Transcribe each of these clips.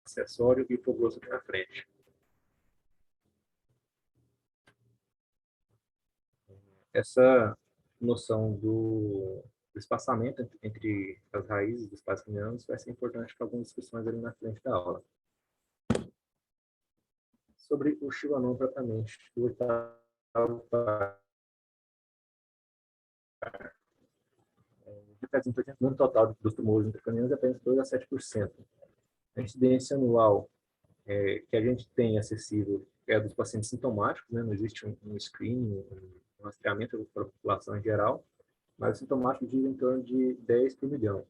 acessório e hipoglossos aqui na frente. Essa noção do espaçamento entre as raízes dos espaços cranianos vai ser importante para algumas discussões ali na frente da aula. Sobre o Chibanon propriamente, o oitavo par, representa no total dos tumores intracranianos apenas 2 a 7%. A incidência anual que a gente tem acessível é dos pacientes sintomáticos, né? Não existe um screening, um rastreamento para a população em geral, mas os sintomáticos gira em torno de 10 por milhão.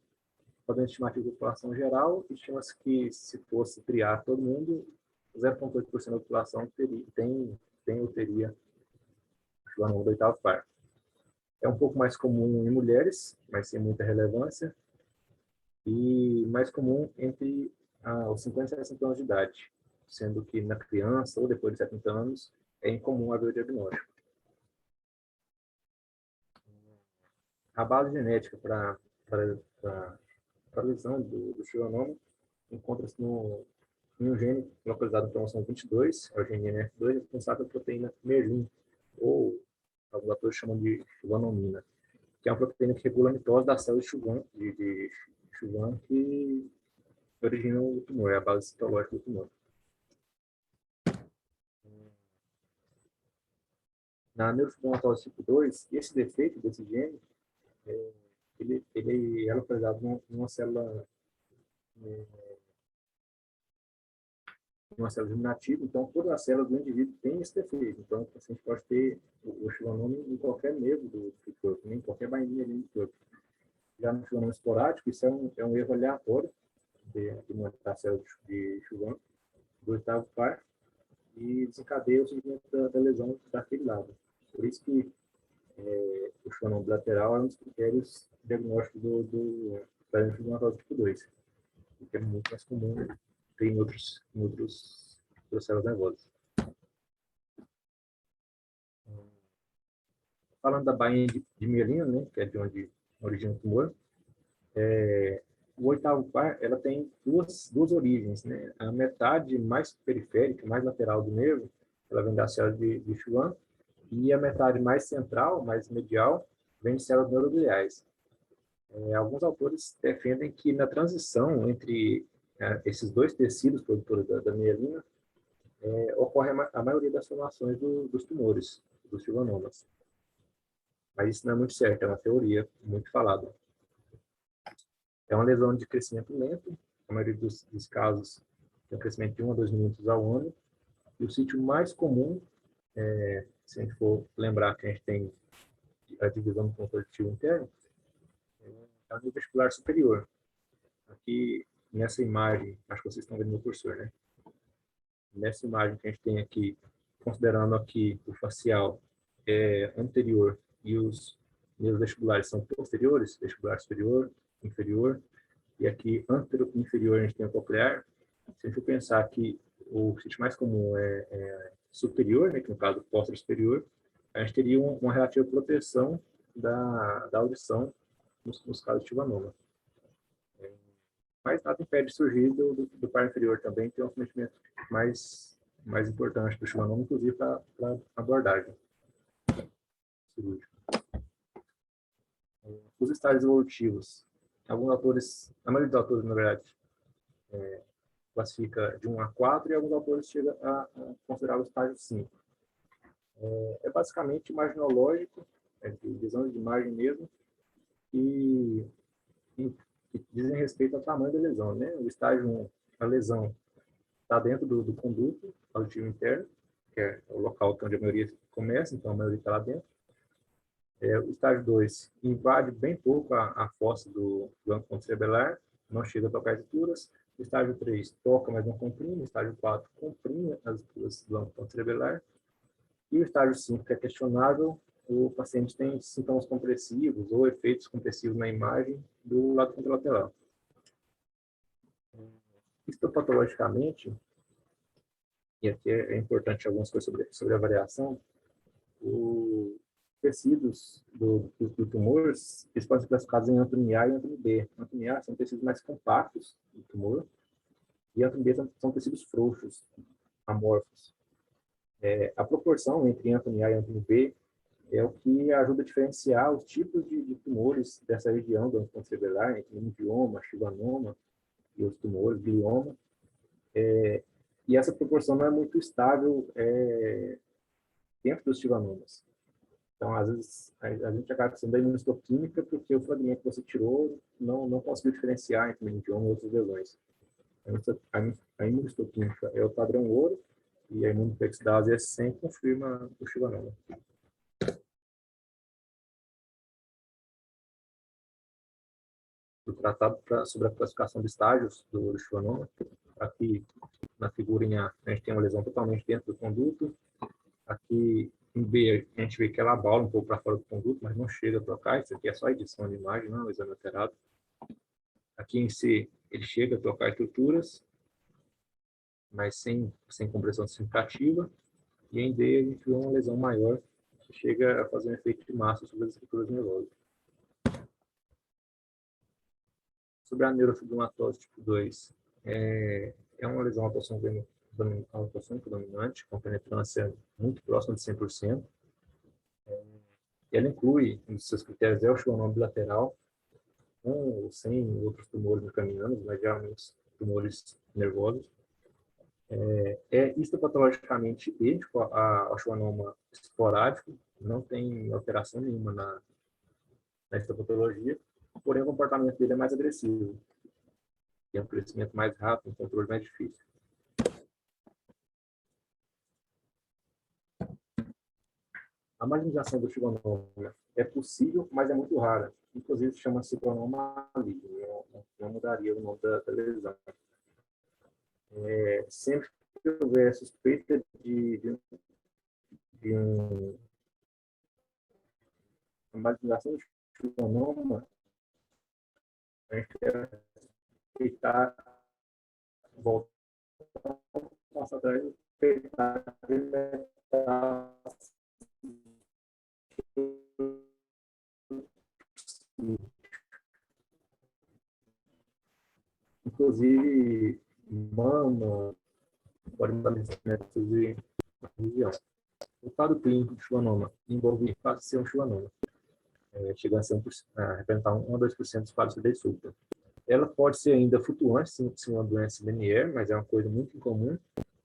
Fazendo estimativa da população geral, estima-se que se fosse triar todo mundo, 0,8% da população tem ou teria o Chibanon do oitavo par. É um pouco mais comum em mulheres, mas sem muita relevância, e mais comum entre os 50 e 60 anos de idade, sendo que na criança ou depois de 70 anos é incomum haver o diagnóstico. A base genética para a lesão do Chibanon encontra-se em um gene localizado no cromossomo 22, é o gene NF2, responsável pela proteína merlin, ou alguns autores chamam de chibanomina, que é uma proteína que regula a mitose da célula de Schwann que origina o tumor, é a base citológica do tumor. Na neurofibromatosis tipo 2, esse defeito desse gene, ele é localizado numa célula germinativa, então toda a célula do indivíduo tem esse defeito. Então, o paciente pode ter o Chibanon em qualquer nervo do corpo, em qualquer bainha do corpo. Já no Chibanon esporádico, isso é um erro aleatório de montar a célula de Schwann do oitavo par e desencadeia o surgimento da lesão daquele lado. Por isso que o Chibanon bilateral é um dos critérios diagnósticos da neurofibromatosis tipo 2, que é muito mais comum em outros processos nervosos. Falando da bainha de mielina, né, que é de onde origina o tumor, o oitavo par ela tem duas origens, né? A metade mais periférica, mais lateral do nervo, ela vem da célula de Schwann, e a metade mais central, mais medial, vem de células neurogliais. Alguns autores defendem que na transição entre esses dois tecidos produtores da mielina, ocorre a maioria das formações dos tumores, dos schwannomas. Mas isso não é muito certo, é uma teoria muito falada. É uma lesão de crescimento lento, a maioria dos casos tem um crescimento de 1 a 2 milímetros ao ano, e o sítio mais comum, se a gente for lembrar que a gente tem a divisão do contortivo interno, é o vestibular superior. Aqui, nessa imagem, acho que vocês estão vendo no cursor, né? Nessa imagem que a gente tem aqui, considerando aqui o facial anterior e os nervos vestibulares são posteriores, vestibular superior, inferior, e aqui inferior a gente tem o coclear. Se a gente for pensar que o sítio mais comum é superior, né, que no caso póstero superior, a gente teria uma relativa proteção da audição nos casos de chibanoma. Mas nada impede de surgir do par inferior também, que é um acometimento mais importante do chibanoma, inclusive para abordagem cirúrgica. Os estágios evolutivos. Alguns autores, a maioria dos autores, na verdade, classifica de 1 a 4 e alguns autores chegam a considerar o estágio 5. É basicamente imaginológico, de visão de imagem mesmo, e que dizem respeito ao tamanho da lesão, né? O estágio 1, a lesão está dentro do conduto auditivo interno, que é o local onde a maioria começa, então a maioria está lá dentro. O estágio 2 invade bem pouco a fossa do ângulo cerebelar, não chega a tocar as estruturas. O estágio 3 toca, mas não comprime. O estágio 4 comprime as estruturas do ângulo cerebelar. E o estágio 5, que é questionável, o paciente tem sintomas compressivos ou efeitos compressivos na imagem do lado contralateral. Histopatologicamente, e aqui é importante algumas coisas sobre a variação, os tecidos do tumor, eles podem ser classificados em antônio A e antônio B. Antônio A são tecidos mais compactos do tumor, e ânfimo B são tecidos frouxos, amorfos. A proporção entre ânfimo A e ânfimo B é o que ajuda a diferenciar os tipos de tumores dessa região do ânfimo cerebelar, entre linfioma, schwannoma e os tumores, glioma. E essa proporção não é muito estável dentro dos schwannomas. Então, às vezes, a gente acaba sendo da imunistoquímica porque o fragmento que você tirou não conseguiu diferenciar entre meningioma e outras lesões. A imunistoquímica é o padrão ouro e a imunopexidase E100 confirma o schwannoma. O tratado sobre a classificação de estágios do schwannoma. Aqui, na figurinha, a gente tem uma lesão totalmente dentro do conduto. Aqui, em B, a gente vê que ela abaula um pouco para fora do conduto, mas não chega a trocar. Isso aqui é só edição de imagem, não é um exame alterado. Aqui em C, ele chega a trocar estruturas, mas sem compressão significativa. E em D, a gente vê uma lesão maior, que chega a fazer um efeito de massa sobre as estruturas nervosas. Sobre a neurofibromatose tipo 2, é uma lesão autossômica dominante, com penetrância muito próxima de 100%. Ela inclui, um dos seus critérios, o schwannoma bilateral, com ou sem outros tumores mecanianos, mas geralmente tumores nervosos. Histopatologicamente idêntico ao schwannoma esporádico, não tem alteração nenhuma na histopatologia, porém o comportamento dele é mais agressivo. Tem um crescimento mais rápido, um controle mais difícil. A marginalização do schwannoma é possível, mas é muito rara. Inclusive, se chama schwannoma maligno. Não mudaria o nome da lesão. Sempre que houver suspeita de uma marginalização do schwannoma, a gente deve respeitar, voltar passo atrás, respeitar inclusive mama, pode mudar de região. O quadro clínico de schwannoma envolve quase ser um schwannoma, chegando a representar 1 a 2% dos quadros de súbita. Ela pode ser ainda flutuante, se uma doença linear, mas é uma coisa muito incomum,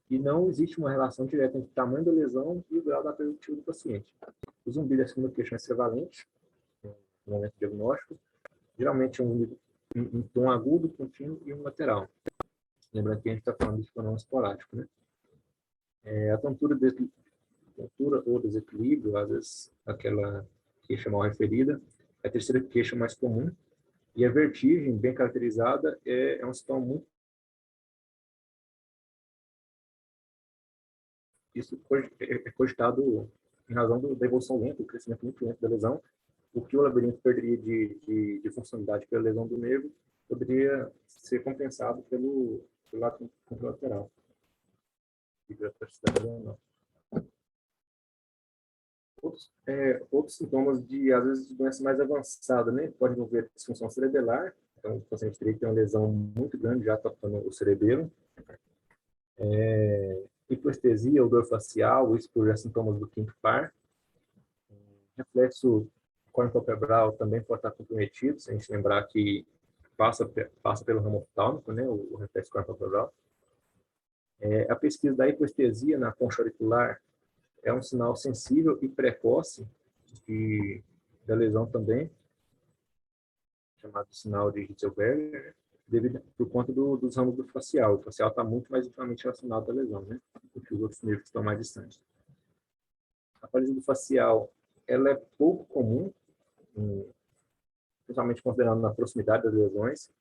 e não existe uma relação direta entre o tamanho da lesão e o grau da produtividade do paciente. O zumbido da segunda queixa é prevalente no momento diagnóstico, geralmente é um tom agudo, contínuo e um lateral. Lembrando que a gente está falando de schwannoma esporádico, né? A tontura ou desequilíbrio, às vezes aquela queixa mal referida, é a terceira queixa mais comum, e a vertigem, bem caracterizada, é um sintoma muito. Isso é cogitado em razão da evolução lenta, do crescimento muito lento da lesão, o que o labirinto perderia de funcionalidade pela lesão do nervo poderia ser compensado pelo lado contralateral. Outros sintomas às vezes, de doença mais avançada, né? Pode envolver disfunção cerebelar, então o paciente teria que ter uma lesão muito grande já tocando o cerebelo. Hipoestesia ou dor facial, isso por sintomas do quinto par. Reflexo corneal também pode estar comprometido, se a gente lembrar que passa pelo ramo oftálmico, né, o reflexo corneal. A pesquisa da hipoestesia na concha auricular é um sinal sensível e precoce da lesão também, chamado sinal de Hitzelberger, por conta dos ramos do facial. O facial está muito mais intimamente relacionado à lesão, né, do que os outros nervos que estão mais distantes. A paralisia do facial ela é pouco comum, principalmente considerando na proximidade das lesões,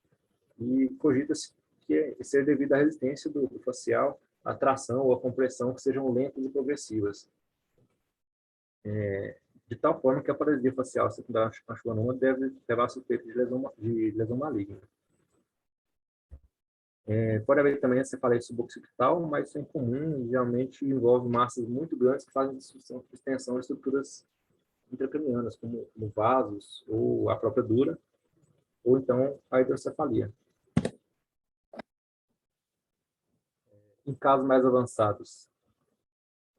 e cogita-se que ser devido à resistência do facial, à tração ou à compressão que sejam lentas e progressivas. De tal forma que a paralisia facial secundária à schwannoma deve levar a suspeita de lesão maligna. Pode haver também a cefaleia suboccipital, mas isso é incomum, geralmente envolve massas muito grandes que fazem extensão de estruturas intracranianas, como vasos ou a própria dura, ou então a hidrocefalia. Em casos mais avançados,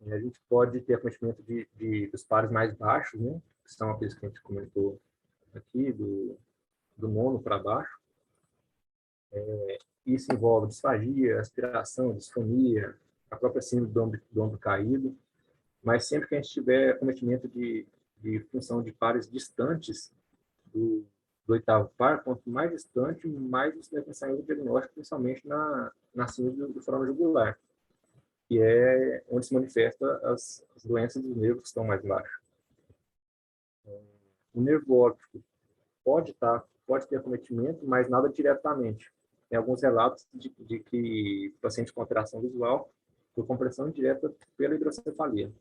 a gente pode ter acometimento dos pares mais baixos, né? Que são aqueles que a gente comentou aqui, do nono para baixo. Isso envolve disfagia, aspiração, disfonia, a própria síndrome do ombro caído, mas sempre que a gente tiver acometimento de função de pares distantes do oitavo par, quanto mais distante, mais você vai pensar em outro diagnóstico, principalmente na síndrome do fórmula jugular, que é onde se manifesta as doenças dos nervos que estão mais baixos. O nervo óptico pode ter acometimento, mas nada diretamente. Tem alguns relatos de que pacientes com alteração visual por compressão indireta pela hidrocefalia.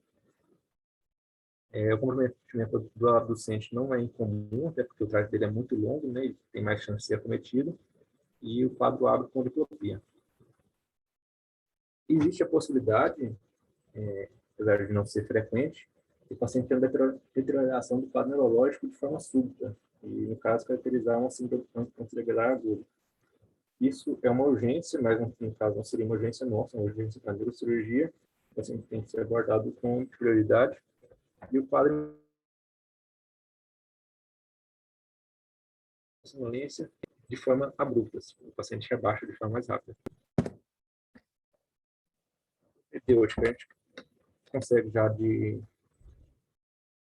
O comprometimento do abducente não é incomum, até porque o traje dele é muito longo, né, e tem mais chance de ser acometido, e o quadro abre com diplopia. Existe a possibilidade, apesar de não ser frequente, de o paciente ter uma deterioração do quadro neurológico de forma súbita, e, no caso, caracterizar uma síndrome anticerebral aguda. Isso é uma urgência, mas no caso não seria uma urgência nossa, uma urgência para a neurocirurgia. O paciente tem que ser abordado com prioridade. E o quadro de sonolência de forma abrupta, o paciente rebaixa de forma mais rápida. Etiótica, a gente consegue já de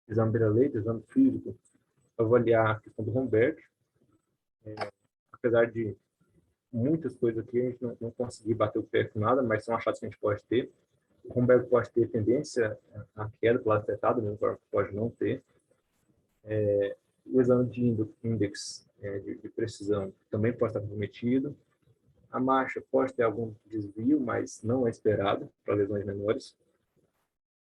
exame beira-leito, exame físico, avaliar a questão do Romberg. Apesar de muitas coisas aqui, a gente não conseguir bater o pé com nada, mas são achados que a gente pode ter. O Romberg pode ter tendência à queda pelo lado afetado, mesmo pode não ter. O exame de índex de precisão também pode estar comprometido. A marcha pode ter algum desvio, mas não é esperado para lesões menores.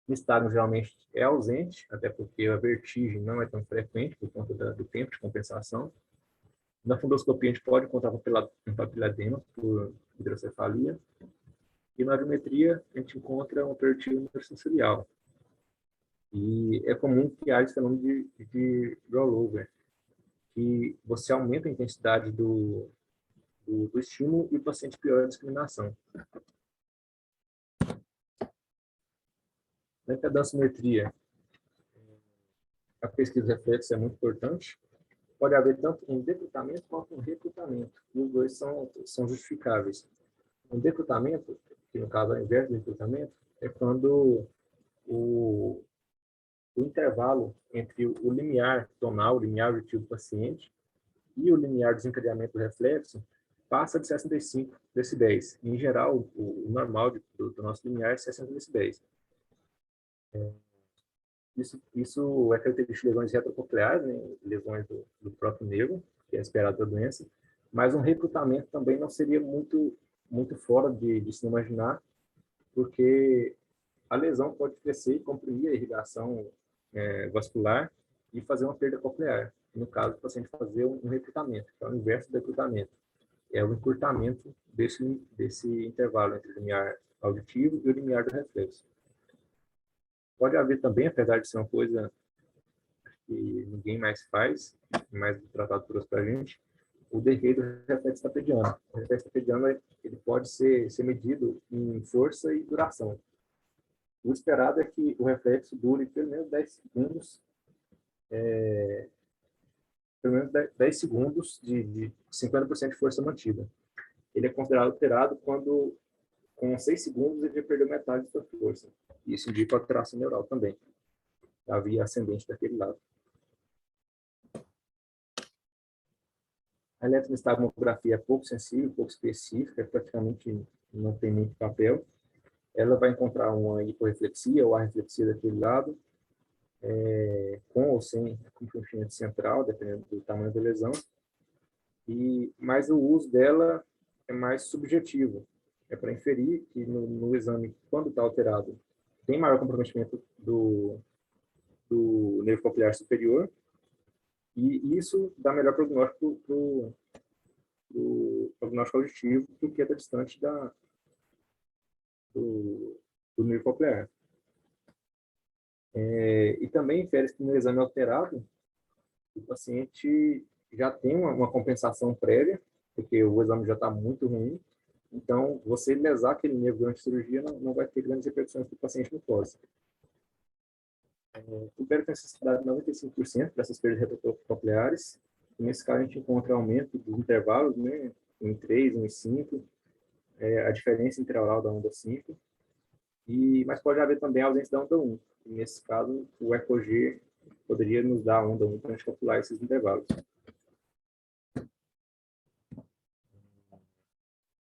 O nistagmo geralmente é ausente, até porque a vertigem não é tão frequente por conta do tempo de compensação. Na fundoscopia, a gente pode encontrar um papiladema por hidrocefalia. E na audiometria, a gente encontra um aperitivo neurosensorial. E é comum que haja esse fenômeno de rollover, que você aumenta a intensidade do estímulo e o paciente piora a discriminação. Na impedanciometria, a pesquisa de reflexo é muito importante. Pode haver tanto um decrutamento quanto um recrutamento. E os dois são justificáveis. Um decrutamento, que no caso é o inverso do recrutamento, é quando o intervalo entre o limiar tonal, o limiar auditivo do paciente, e o limiar de desencadeamento do reflexo passa de 65 decibéis. Em geral, o normal do nosso limiar é 60 decibéis. Isso é característico de lesões retrococleares, né, lesões do próprio nervo, que é esperado da doença, mas um recrutamento também não seria muito fora de se imaginar, porque a lesão pode crescer e comprimir a irrigação vascular e fazer uma perda coclear. No caso, o paciente fazer um recrutamento, que é o inverso do recrutamento. É o encurtamento desse intervalo entre o limiar auditivo e o limiar do reflexo. Pode haver também, apesar de ser uma coisa que ninguém mais faz, mais tratado por para a gente, o delay do reflexo tapediano. O reflexo tapediano ele pode ser medido em força e duração. O esperado é que o reflexo dure pelo menos 10 segundos, pelo menos 10 segundos de 50% de força mantida. Ele é considerado alterado quando, com 6 segundos, ele já perdeu metade da sua força. Isso indica alteração neural também, a via ascendente daquele lado. A eletroestagmografia é pouco sensível, pouco específica, praticamente não tem muito papel. Ela vai encontrar uma hiporreflexia ou arreflexia daquele lado, com ou sem comprometimento central, dependendo do tamanho da lesão. Mas o uso dela é mais subjetivo. É para inferir que no exame, quando está alterado, tem maior comprometimento do nervo coclear superior, e isso dá melhor prognóstico do prognóstico auditivo do que está distante do nervo coclear. E também infere que no exame alterado, o paciente já tem uma compensação prévia, porque o exame já está muito ruim, Então, você lesar aquele nervo durante a cirurgia não vai ter grandes repercussões para o paciente no pós. O pé tem necessidade de 95% dessas perdas retrococleares. Nesse caso, a gente encontra aumento dos intervalos, né, em 3, 1,5, a diferença intraoral da onda 5, mas pode haver também a ausência da onda 1. E nesse caso, o ECOG poderia nos dar a onda 1 para a gente calcular esses intervalos.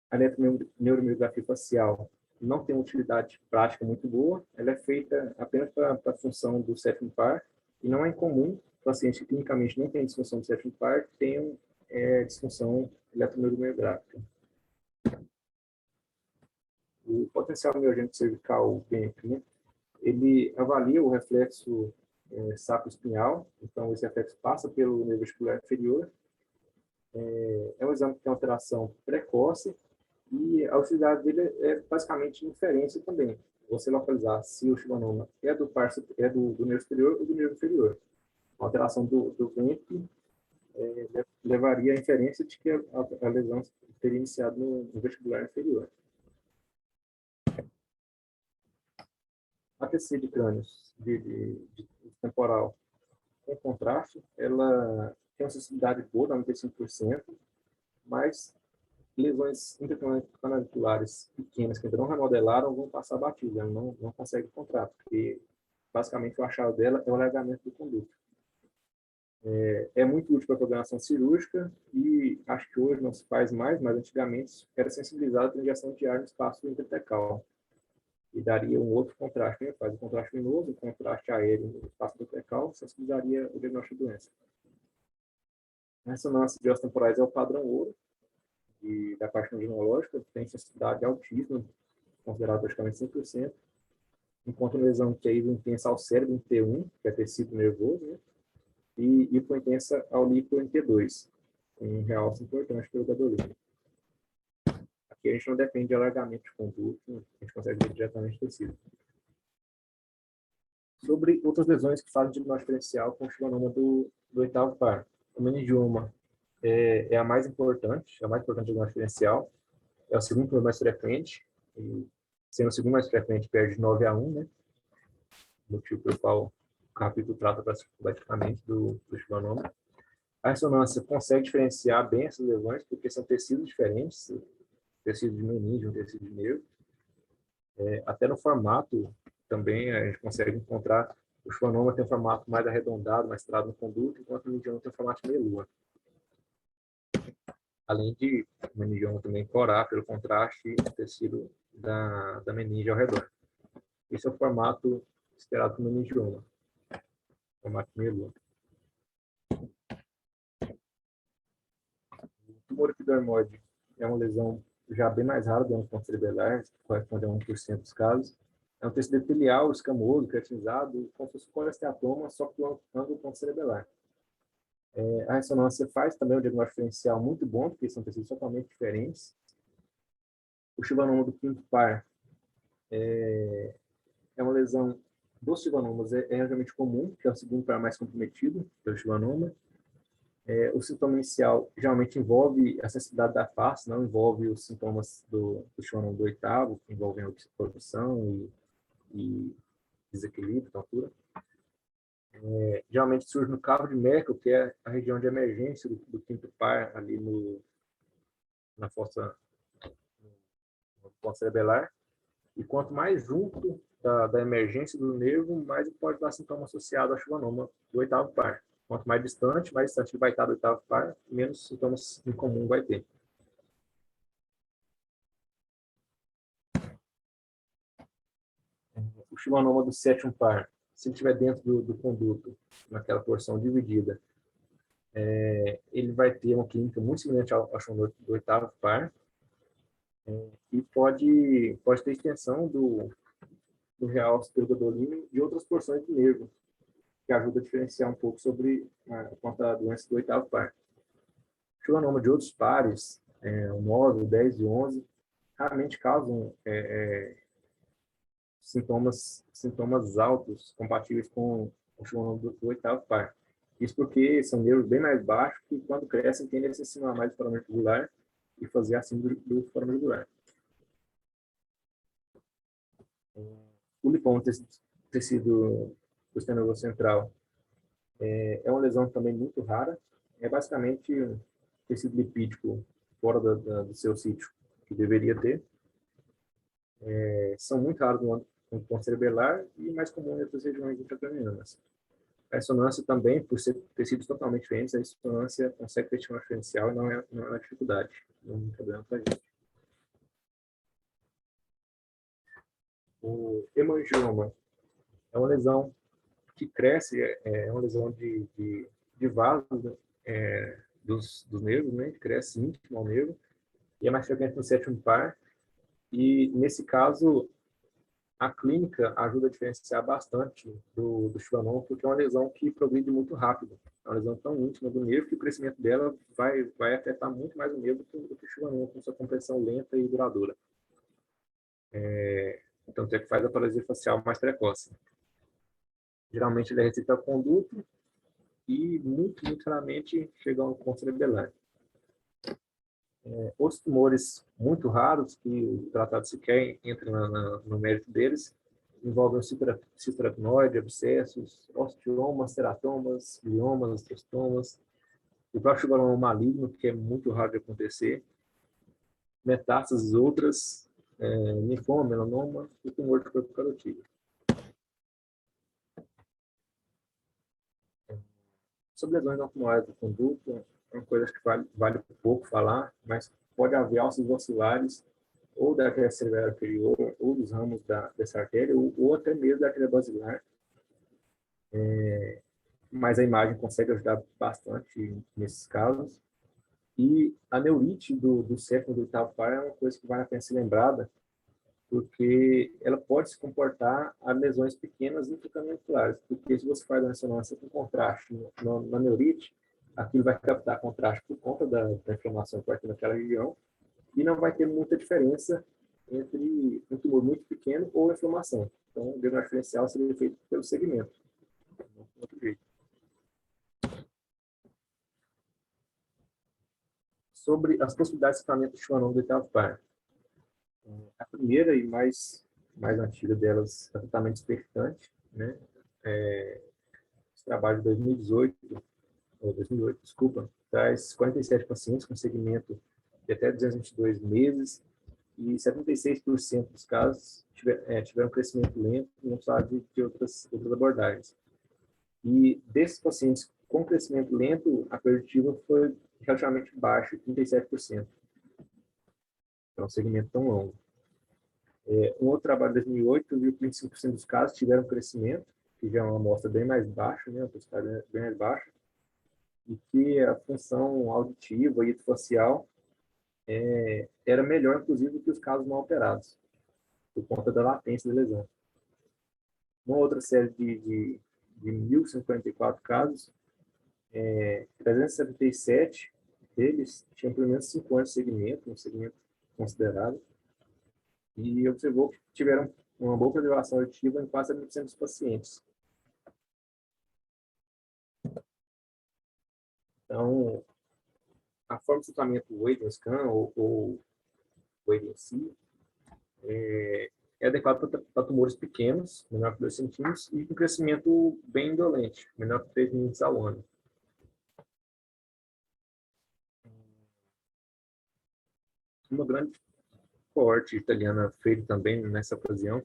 A eletroneurografia facial não tem uma utilidade prática muito boa, ela é feita apenas para a função do sétimo par, e não é incomum pacientes que clinicamente não têm disfunção do sétimo par tenham disfunção eletroneurográfica. O potencial miogênico cervical PENC, né, ele avalia o reflexo sapo-espinhal, então esse reflexo passa pelo nervo vestibular inferior. É um exame que tem alteração precoce, e a utilidade dele é basicamente inferência também. Você localizar se o schwannoma é do nervo superior ou do nervo inferior. A alteração do ventre levaria à inferência de que a lesão teria iniciado no vestibular inferior. A TC de crânios de temporal com contraste, ela tem uma sensibilidade boa, 95%, mas lesões intracanaviculares pequenas que ainda não remodelaram vão passar batida, não consegue encontrar, porque basicamente o achado dela é o alargamento do conduto. É muito útil para a programação cirúrgica e acho que hoje não se faz mais, mas antigamente era sensibilizado para injeção de ar no espaço intratecal e daria um outro contraste, né? Faz o contraste luminoso, o contraste aéreo no espaço intratecal, sensibilizaria o diagnóstico da doença. A ressonância de ossos temporais é o padrão ouro da parte neurológica, tem sensibilidade altíssima, considerado praticamente 100%, enquanto lesão que é intensa ao cérebro em T1, que é tecido nervoso, né? E hipointensa ao líquido em T2, um realce importante pelo gadolínio. Aqui a gente não depende de alargamento de conduto, a gente consegue ver diretamente o tecido. Sobre outras lesões que fazem diagnóstico diferencial com o schwannoma do oitavo par. O meningioma é a mais importante, é o mais importante diagnóstico diferencial, é o segundo mais frequente, e sendo o segundo mais frequente, perde 9-1, né? Motivo pelo qual o capítulo trata praticamente do schwannoma. A ressonância consegue diferenciar bem essas lesões, porque são tecidos diferentes, tecido de meninge, um tecido de nervo. Até no formato também a gente consegue encontrar, o schwannoma tem um formato mais arredondado, mais estrado no conduto, enquanto o meningioma tem um formato meio lua. Além de o meningioma também corar pelo contraste do tecido da meninge ao redor. Esse é o formato esperado para o meningioma, formato meio lua. O tumor epidermoide é uma lesão já bem mais rara do ponto cerebelar, corresponde a 1% dos casos. É um tecido epitelial, escamoso, creatinizado, como se fosse um colesteatoma, só que do ângulo ponto cerebelar. A ressonância faz também um diagnóstico diferencial muito bom, porque são tecidos totalmente diferentes. O schwannoma do quinto par é uma lesão dos schwannomas, é realmente comum, que é o segundo par mais comprometido pelo schwannoma. O sintoma inicial geralmente envolve a sensibilidade da face, não envolve os sintomas do schwannoma do oitavo, que envolvem obstrução e desequilíbrio, altura. Geralmente surge no cabo de Merkel, que é a região de emergência do quinto par, ali na fossa cerebelar. E quanto mais junto da emergência do nervo, mais pode dar sintoma associado ao schwannoma do oitavo par. Quanto mais distante ele vai estar do oitavo par, menos sintomas em comum vai ter. O schwannoma do sétimo par, se ele estiver dentro do conduto, naquela porção dividida, ele vai ter uma clínica muito semelhante ao schwannoma do oitavo par, e pode ter extensão do realce pelo gadolínio e outras porções do nervo, que ajuda a diferenciar um pouco sobre quanto à doença do oitavo par. O schwannoma de outros pares, o 9, o 10 e o 11, raramente causam sintomas altos compatíveis com o schwannoma do oitavo par. Isso porque são nervos bem mais baixos que, quando crescem, tendem a se assinar mais do forame jugular e fazer acima do forame jugular. O lipoma, tecido do sistema nervoso central, é uma lesão também muito rara. É basicamente um tecido lipídico fora do seu sítio, que deveria ter. São muito raros no ponto cerebelar e mais comum em outras regiões intracranianas. A ressonância também, por ser tecidos totalmente diferentes, a ressonância consegue ter uma diferencial e não é uma dificuldade, não é um problema para a gente. O hemangioma é uma lesão que cresce, é uma lesão de vasos, né, dos nervos, né, que cresce íntimo ao nervo, e é mais frequente no sétimo par, e nesse caso a clínica ajuda a diferenciar bastante do schwannoma, porque é uma lesão que progride muito rápido. É uma lesão tão íntima do nervo que o crescimento dela vai afetar muito mais o nervo do que o schwannoma, com sua compressão lenta e duradoura. Então, é que faz a paralisia facial mais precoce. Geralmente, ele é restrito ao conduto e, muito raramente, chega ao ponto cerebelar. Outros tumores muito raros, que o tratado sequer entra no mérito deles, envolvem cistoaracnoide, abscessos, ostiomas, teratomas, gliomas, osteostomas, o próprio schwannoma maligno, que é muito raro de acontecer, metástases outras, linfoma, melanoma e tumor de corpo carotídeo. Sobre lesões não tumulares do conduto, é uma coisa que vale pouco falar, mas pode haver alças vacilares ou da artéria cerebral inferior, ou dos ramos dessa artéria, ou até mesmo da artéria basilar. Mas a imagem consegue ajudar bastante nesses casos. E a neurite do sétimo e do oitavo par é uma coisa que vale a pena ser lembrada, porque ela pode se comportar a lesões pequenas intracranianculares, porque se você faz uma ressonância com contraste na neurite, aquilo vai captar contraste por conta da inflamação que vai ter naquela região, e não vai ter muita diferença entre um tumor muito pequeno ou inflamação. Então, o diagnóstico diferencial seria feito pelo segmento, não por outro jeito. Sobre as possibilidades de tratamento de schwannoma do oitavo par. A primeira e mais antiga delas é o tratamento expectante, né? Esse trabalho de 2008, desculpa, traz 47 pacientes com segmento de até 222 meses e 76% dos casos tiveram crescimento lento, não sabe de outras abordagens. E desses pacientes com crescimento lento, a preditiva foi relativamente baixa, 37%. Então, um segmento tão longo. Um outro trabalho de 2008 viu que 25% dos casos tiveram crescimento, que já é uma amostra bem mais baixa, né, uma porcentagem bem mais baixa, e que a função auditiva e facial era melhor, inclusive, do que os casos não alterados, por conta da latência da lesão. Uma outra série de 1.144 casos, 377 deles tinham pelo menos 5 anos de segmento, um segmento considerável, e observou que tiveram uma boa preservação auditiva em quase 100% dos pacientes. Então, a forma de tratamento Wade Scan ou Wade em si é adequado para tumores pequenos, menor que 2 centímetros, e com crescimento bem indolente, menor que 3 milímetros ao ano. Uma grande coorte italiana feita também nessa ocasião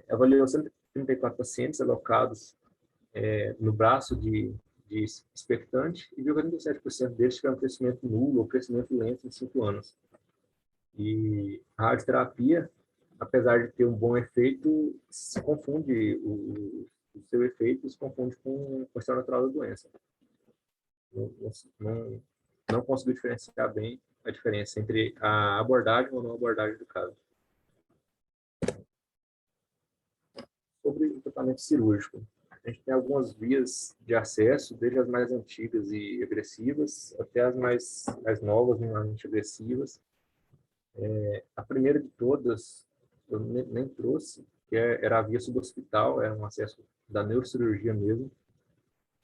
avaliou 134 pacientes alocados no braço de expectante e viu que 47% deles tiveram crescimento nulo ou crescimento lento em 5 anos. E a radioterapia, apesar de ter um bom efeito, se confunde, o seu efeito se confunde com a história natural da doença. Não conseguiu diferenciar bem a diferença entre a abordagem ou não abordagem do caso. Sobre o tratamento cirúrgico. A gente tem algumas vias de acesso, desde as mais antigas e agressivas, até as mais novas, minimamente agressivas. A primeira de todas, eu nem trouxe, que era a via subhospital, era um acesso da neurocirurgia mesmo,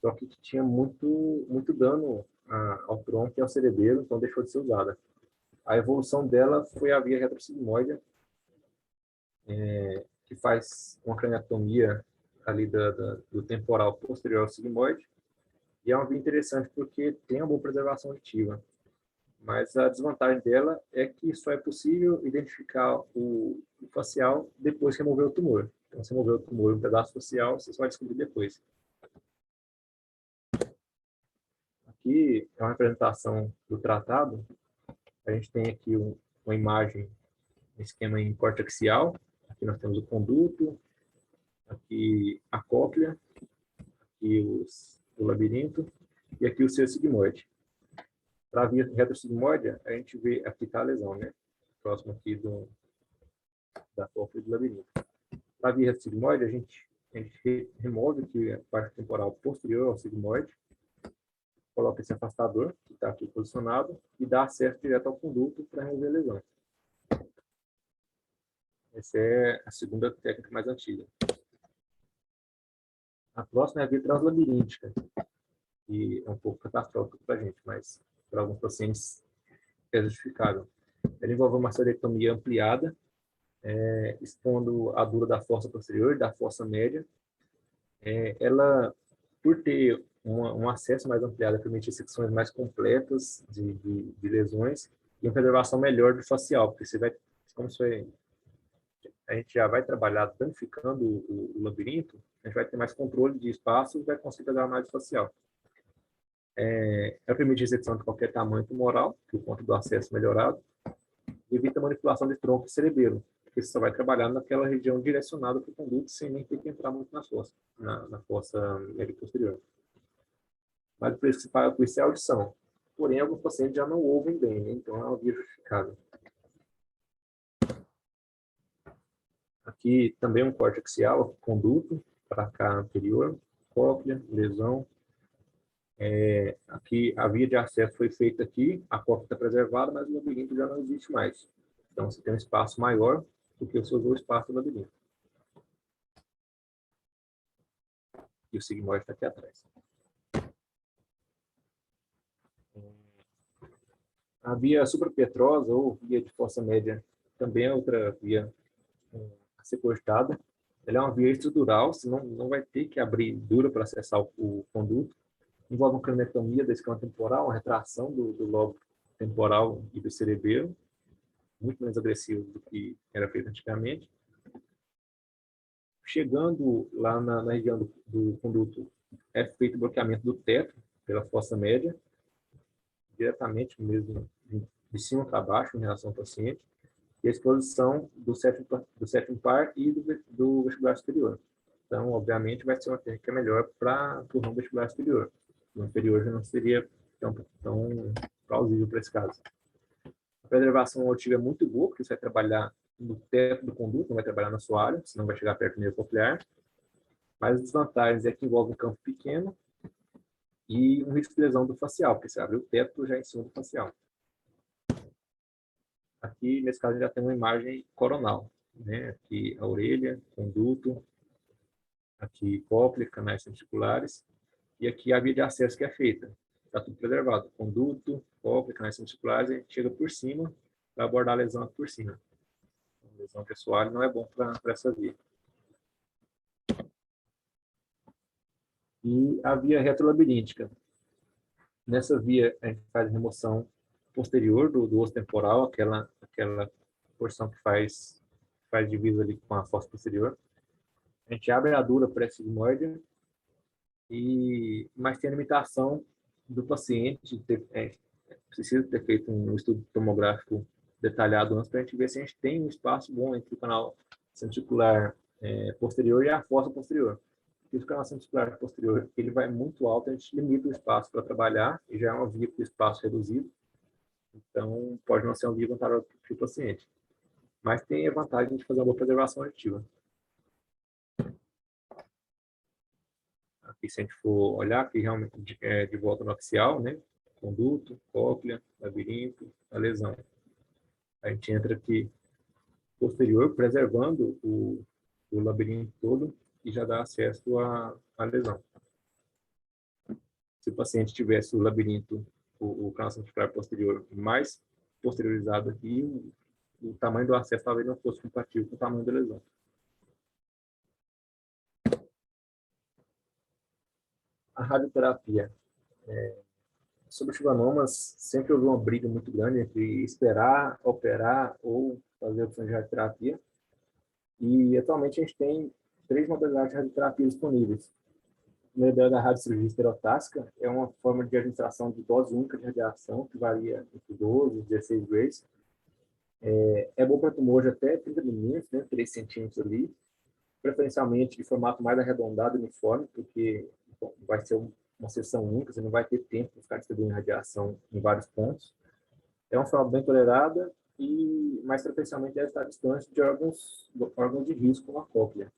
só que tinha muito dano ao tronco e ao cerebelo, então deixou de ser usada. A evolução dela foi a via retrosigmoide, que faz uma craniotomia ali do temporal posterior ao sigmoide, e é uma via interessante porque tem uma boa preservação auditiva. Mas a desvantagem dela é que só é possível identificar o facial depois que remover o tumor. Então, se remover o tumor, um pedaço facial, você só vai descobrir depois. Aqui é uma representação do tratado. A gente tem aqui uma imagem, um esquema em corte axial. Aqui nós temos o conduto, aqui a cóclea, aqui o labirinto, e aqui o seu sigmoide. Para a via retrosigmoide, a gente vê, aqui está a lesão, né? Próximo aqui da cóclea do labirinto. Para a via retrosigmoide, a gente remove aqui a parte temporal posterior ao sigmoide, coloca esse afastador, que está aqui posicionado, e dá acesso direto ao conduto para remover a lesão. Essa é a segunda técnica mais antiga. A próxima é a via translabiríntica, que é um pouco catastrófico para a gente, mas para alguns pacientes é justificável. Ela envolve uma mastoidectomia ampliada, expondo a dura da fossa posterior e da fossa média. Ela, por ter um acesso mais ampliado, permite secções mais completas de lesões e uma preservação melhor do facial, porque você vai, como você, a gente já vai trabalhar danificando o labirinto, a gente vai ter mais controle de espaço e vai conseguir preservar mais o facial. Ela permite resecção de qualquer tamanho tumoral, por conta do acesso melhorado, e evita a manipulação de tronco e cerebelo, porque você só vai trabalhar naquela região direcionada para o conduto, sem nem ter que entrar muito na fossa média posterior. Mas o principal é a audição. Porém, alguns pacientes já não ouvem bem, né? Então é uma via justificável. Aqui também um corte axial, conduto, para cá anterior, cóclea, lesão. Aqui a via de acesso foi feita aqui, a cóclea está preservada, mas o labirinto já não existe mais. Então você tem um espaço maior do que você usou o espaço do labirinto. E o sigmoide está aqui atrás. A via suprapetrosa, ou via de fossa média, também é outra via a ser cortada. Ela é uma via estrutural, senão não vai ter que abrir dura para acessar o conduto. Envolve uma craniotomia da escama temporal, uma retração do lobo temporal e do cerebelo, muito menos agressivo do que era feito antigamente. Chegando lá na região do conduto, é feito o bloqueamento do teto pela fossa média, diretamente mesmo de cima para baixo em relação ao paciente, e a exposição do sétimo par e do vestibular superior. Então, obviamente, vai ser uma técnica melhor para o ramo vestibular superior. No inferior já não seria tão plausível para esse caso. A preservação auditiva é muito boa, porque você vai trabalhar no teto do conduto, não vai trabalhar na sua área, senão vai chegar perto do nervo coclear. Mas as desvantagens é que envolve um campo pequeno e um risco de lesão do facial, porque você abre o teto já em cima do facial. Aqui, nesse caso, já tem uma imagem coronal, né? Aqui a orelha, conduto, aqui cóclea, canais semicirculares, e aqui a via de acesso que é feita. Está tudo preservado. Conduto, cóclea, canais semicirculares, a gente chega por cima para abordar a lesão por cima. A lesão pessoal não é bom para essa via. E a via retrolabiríntica. Nessa via, a gente faz a remoção posterior do osso temporal, aquela porção que faz divisa ali com a fossa posterior. A gente abre a dura pré-sigmoide, mas tem a limitação do paciente, precisa ter feito um estudo tomográfico detalhado antes para a gente ver se a gente tem um espaço bom entre o canal centricular posterior e a fossa posterior. Se o canal centricular posterior ele vai muito alto, a gente limita o espaço para trabalhar, e já é uma via com espaço reduzido, então pode não ser uma via vantajosa para o paciente. Mas tem a vantagem de fazer uma boa preservação auditiva. Aqui, se a gente for olhar, aqui realmente de volta no axial, né? Conduto, cóclea, labirinto, a lesão. A gente entra aqui posterior, preservando o labirinto todo, e já dá acesso à lesão. Se o paciente tivesse o labirinto, o canal centrifular posterior mais posteriorizado aqui, o tamanho do acesso talvez não fosse compatível com o tamanho da lesão. A radioterapia. Sobre schwannomas, sempre houve uma briga muito grande entre esperar, operar ou fazer a opção de radioterapia. E atualmente a gente tem 3 modalidades de radioterapia disponíveis. A primeira da radiocirurgia estereotáxica é uma forma de administração de dose única de radiação, que varia entre 12 e 16 grays. É bom para tumor de até 30 milímetros, né, 3 centímetros ali, preferencialmente de formato mais arredondado e uniforme, porque vai ser uma sessão única, você não vai ter tempo para ficar distribuindo radiação em vários pontos. É uma forma bem tolerada e, mais preferencialmente, deve estar distante de órgãos de risco, como a cóclea,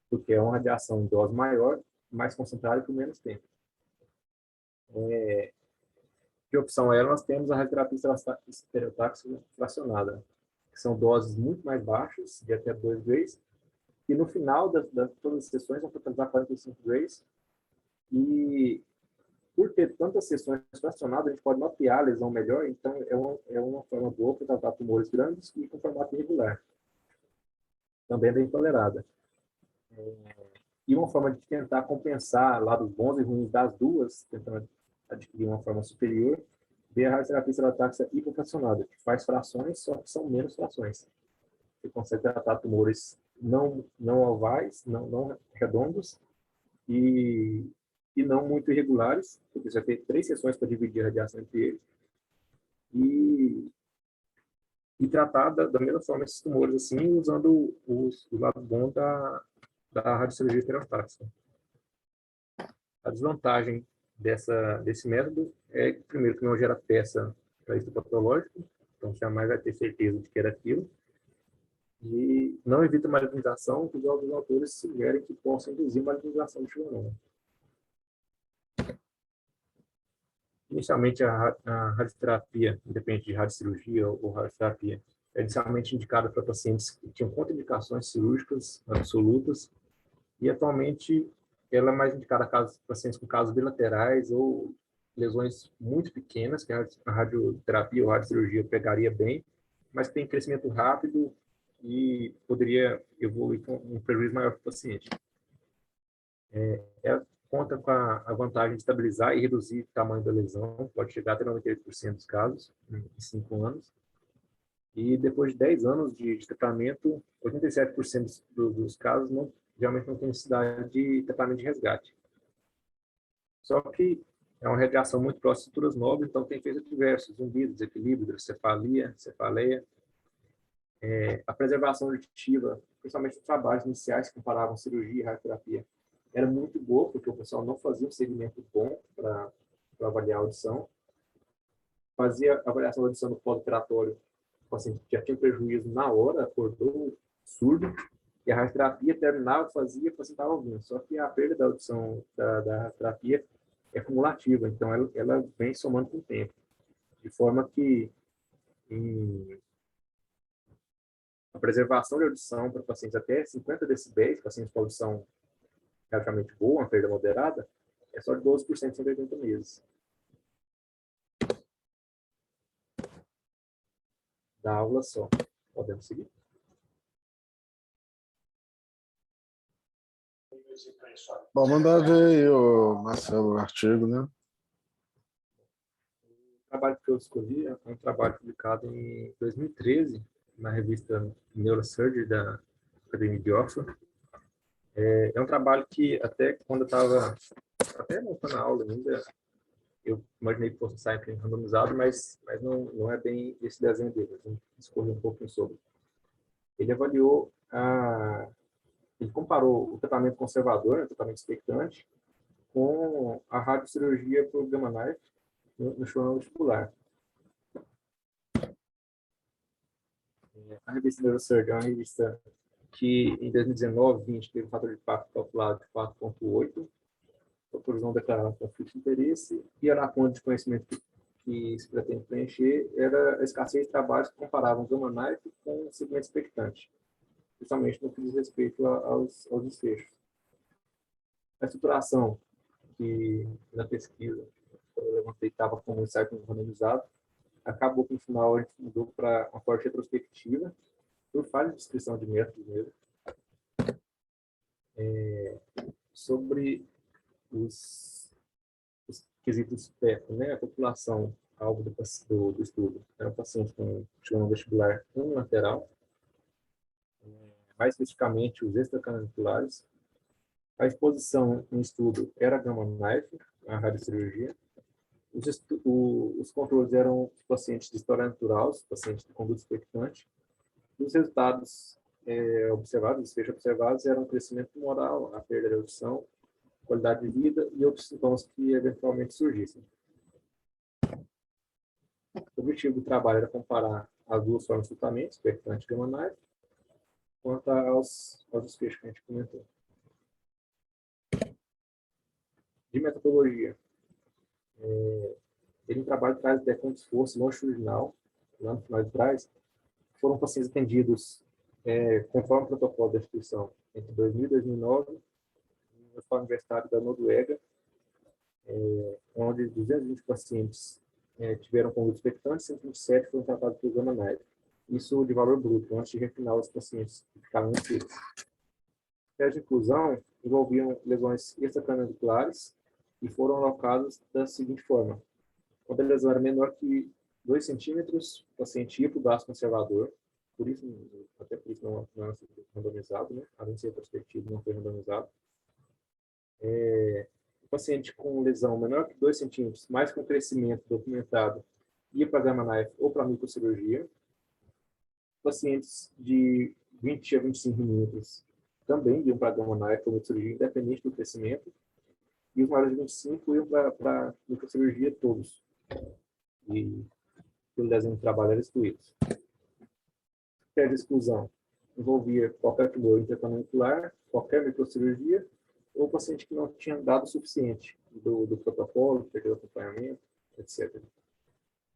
porque é uma radiação em dose maior, mais concentrada e por menos tempo. De opção ela, nós temos a radioterapia estereotáxica fracionada, que são doses muito mais baixas, de até 2 grays, e no final de todas as sessões vão totalizar 45 grays, e por ter tantas sessões fracionadas, a gente pode mapear a lesão melhor, então é uma forma boa para tratar tumores grandes e com formato irregular. Também é bem tolerada. E uma forma de tentar compensar lados bons e ruins das duas, tentando adquirir uma forma superior, é a radioterapia estereotáxica hipofracionada, que faz frações, só que são menos frações. Você consegue tratar tumores não ovais, não redondos, e não muito irregulares, porque você vai ter 3 sessões para dividir a radiação entre eles, e tratar da mesma forma esses tumores, assim, usando o lado bom da radiocirurgia estereotáxica. A desvantagem desse método é, primeiro, que não gera peça para histopatológico, então você jamais vai ter certeza de que era aquilo, e não evita malignização, que alguns autores sugerem que possa induzir malignização de schwannoma. Inicialmente, a radioterapia, independente de radiocirurgia ou radioterapia, é inicialmente indicada para pacientes que tinham contraindicações cirúrgicas absolutas, e atualmente ela é mais indicada para pacientes com casos bilaterais ou lesões muito pequenas, que a radioterapia ou radiocerurgia pegaria bem, mas que tem crescimento rápido e poderia evoluir com um prejuízo maior para o paciente. Ela conta com a vantagem de estabilizar e reduzir o tamanho da lesão, pode chegar até 98% dos casos, em 5 anos. E depois de 10 anos de tratamento, 87% dos casos realmente não tem necessidade de tratamento de resgate. Só que é uma radiação muito próxima de estruturas nobres, então tem efeitos adversos, zumbido, desequilíbrio, cefaleia. A preservação auditiva, principalmente os trabalhos iniciais que comparavam cirurgia e radioterapia, era muito boa, porque o pessoal não fazia um segmento bom para avaliar a audição. Fazia avaliação da audição no pós-operatório, o paciente já tinha prejuízo na hora, acordou surdo, e a radioterapia terminava, fazia, o paciente estava ouvindo. Só que a perda da audição da radioterapia é cumulativa, então ela vem somando com o tempo. De forma que a preservação de audição para pacientes até 50 decibéis, pacientes com audição relativamente boa, uma perda moderada, é só de 12% em 180 meses. Da aula só. Podemos seguir? Bom, mandar ver aí, Marcelo, o artigo, né? O trabalho que eu escolhi é um trabalho publicado em 2013, na revista Neurosurgery, da Academia de Oxford. É um trabalho que, até quando eu estava até montando a aula ainda, eu imaginei que fosse um sampling randomizado, mas não é bem esse desenho dele. A gente escolheu um pouquinho sobre. Ele avaliou ele comparou o tratamento conservador, o tratamento expectante, com a radiocirurgia por Gamma Knife no schwannoma vestibular. A revista Neurosurgery é uma revista que, em 2019-20, teve um fator de impacto calculado de 4,8. A autores não declararam conflito de interesse, e a conta de conhecimento que se pretende preencher era a escassez de trabalhos que comparavam Gamma Knife com o segmento expectante, principalmente no que diz respeito aos desfechos. A estruturação, que na pesquisa eu levantei estava como um ensaio randomizado, acabou que no final a gente mudou para uma parte retrospectiva, por falha de descrição de métodos mesmo, sobre os quesitos PEP, né? A população alvo do estudo era um paciente com tumor vestibular unilateral, mais especificamente os extracanaliculares. A exposição em estudo era gamma knife, a radiocirurgia. Os controles eram os pacientes de história natural, os pacientes de conduta expectante. E os resultados observados, os desfechos observados, eram crescimento tumoral, a perda de audição, qualidade de vida e outros sintomas que eventualmente surgissem. O objetivo do trabalho era comparar as duas formas de tratamento, expectante e gamma knife, quanto aos desfechos que a gente comentou. De metodologia, ele trabalha traz ideia com esforço longitudinal, lá no final de trás, foram pacientes atendidos conforme o protocolo da instituição entre 2000 e 2009, no Hospital Universitário da Noruega, onde 220 pacientes tiveram conduta expectante, 127 foram tratados por gamma knife. Isso de valor bruto, antes de refinar os pacientes que ficaram inscritos. As critérios de inclusão envolviam lesões extracanaliculares e foram alocadas da seguinte forma. Quando a lesão era menor que 2 centímetros, o paciente ia para o braço conservador, até por isso não é randomizado, né? Além de ser prospectivo, não foi randomizado. O paciente com lesão menor que 2 centímetros, mais com crescimento documentado, ia para gamma knife ou para microcirurgia. Pacientes de 20 a 25 milímetros também iam para gamma knife ou microcirurgia, independente do crescimento. E os maiores de 25 iam para microcirurgia todos. E pelo desenho de trabalho eram excluídos. Critério de exclusão envolvia qualquer tumor intracanalicular, qualquer microcirurgia, ou paciente que não tinha dado o suficiente do protocolo, perdeu acompanhamento, etc.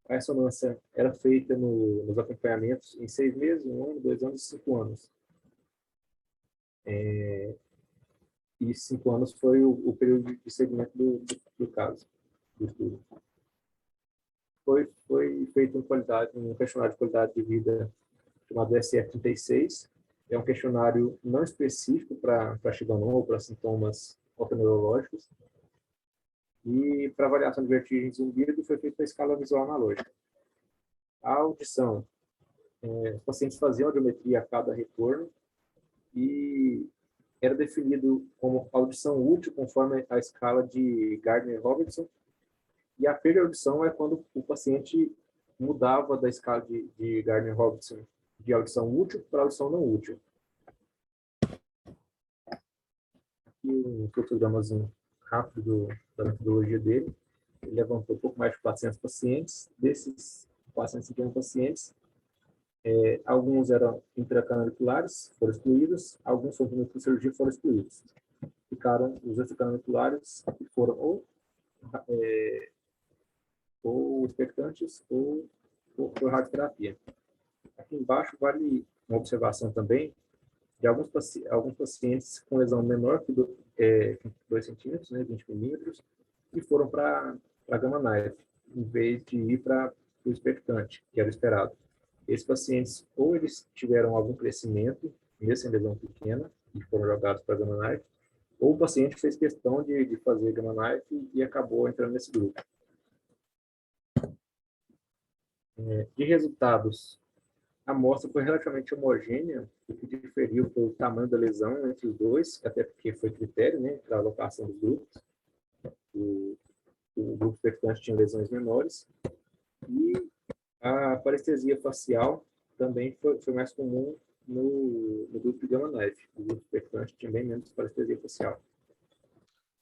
A ressonância era feita nos acompanhamentos em 6 meses, 1 ano, 2 anos e 5 anos. E 5 anos foi o período de segmento do caso, do estudo. Foi feito um questionário de qualidade de vida chamado SF36. É um questionário não específico para Chibanon ou para sintomas otoneurológicos. E para avaliação de vertigem e zumbido foi feita a escala visual analógica. A audição, os pacientes faziam audiometria a cada retorno e era definido como audição útil conforme a escala de Gardner-Robertson. E a perda de audição é quando o paciente mudava da escala de Gardner-Robertson de audição útil para audição não útil. Aqui um fluxogramazinho rápido da metodologia dele. Ele levantou um pouco mais de 400 pacientes. Desses 450 pacientes, alguns eram intracanaliculares, foram excluídos. Alguns foram com cirurgia, foram excluídos. Ficaram os extracanaliculares, que foram ou expectantes ou por radioterapia. Aqui embaixo vale uma observação também de alguns pacientes com lesão menor que 2 centímetros, né, 20 milímetros, e foram para gamma knife, em vez de ir para o expectante, que era o esperado. Esses pacientes, ou eles tiveram algum crescimento, mesmo sem lesão pequena, e foram jogados para gamma knife, ou o paciente fez questão de fazer gamma knife e acabou entrando nesse grupo. De resultados, a amostra foi relativamente homogênea. O que diferiu foi o tamanho da lesão entre os dois, até porque foi critério, né, para a alocação dos grupos. O grupo expectante tinha lesões menores. E a parestesia facial também foi mais comum no grupo de gamma knife. O grupo expectante tinha bem menos parestesia facial.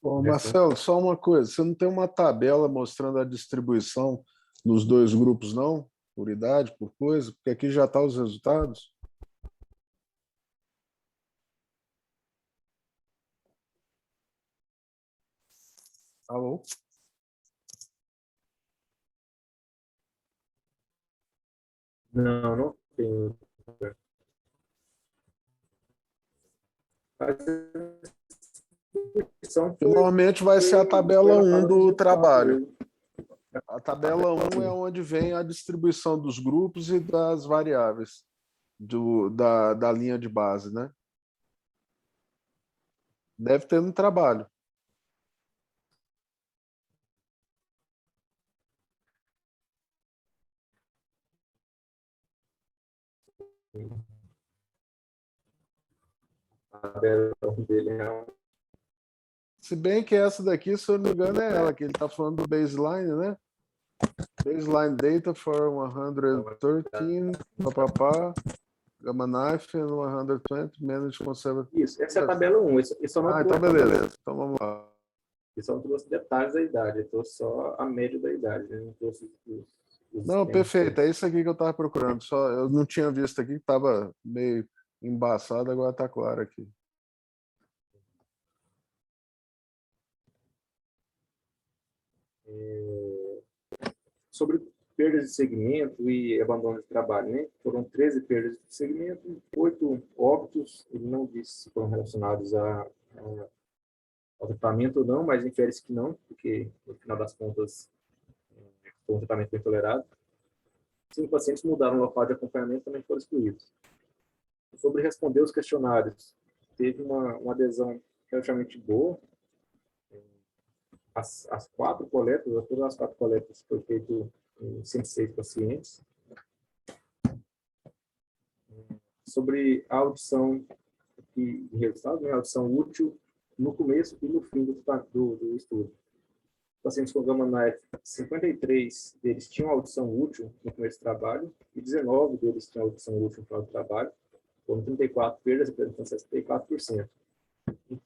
Bom, Marcelo, só uma coisa. Você não tem uma tabela mostrando a distribuição nos dois grupos, não? Por idade, por coisa? Porque aqui já estão os resultados. Alô? Não tem. Normalmente vai ser a tabela 1 do trabalho. A tabela 1 é onde vem a distribuição dos grupos e das variáveis da linha de base, né? Deve ter no trabalho. A tabela dele é Se bem que essa daqui, se eu não me engano, é ela, que ele está falando do baseline, né? Baseline data for 113, papapá, gamma knife and 120, manage conservative. isso. Essa é a tabela 1. Isso só não Então trouxe, beleza. Então vamos lá. isso não trouxe detalhes da idade. Eu trouxe só a média da idade. Né? Não trouxe os Não, esquemas. perfeito. É isso aqui que eu estava procurando. Só eu não tinha visto aqui, estava meio embaçado, agora está claro aqui. Sobre perdas de segmento e abandono de trabalho, né? Foram 13 perdas de segmento, 8 óbitos, ele não disse se foram relacionados ao tratamento ou não, mas infere-se que não, porque no final das contas foi um tratamento bem tolerado. 5 pacientes mudaram o local de acompanhamento e também foram excluídos. Sobre responder os questionários, teve uma adesão relativamente boa. As 4 coletas, todas as 4 coletas foi feito em 106 pacientes. Sobre a audição e resultados, né, a audição útil no começo e no fim do estudo. Pacientes com gama knife, 53 deles tinham audição útil no começo do trabalho e 19 deles tinham audição útil no final do trabalho. Foram 34 perdas, representando 64%.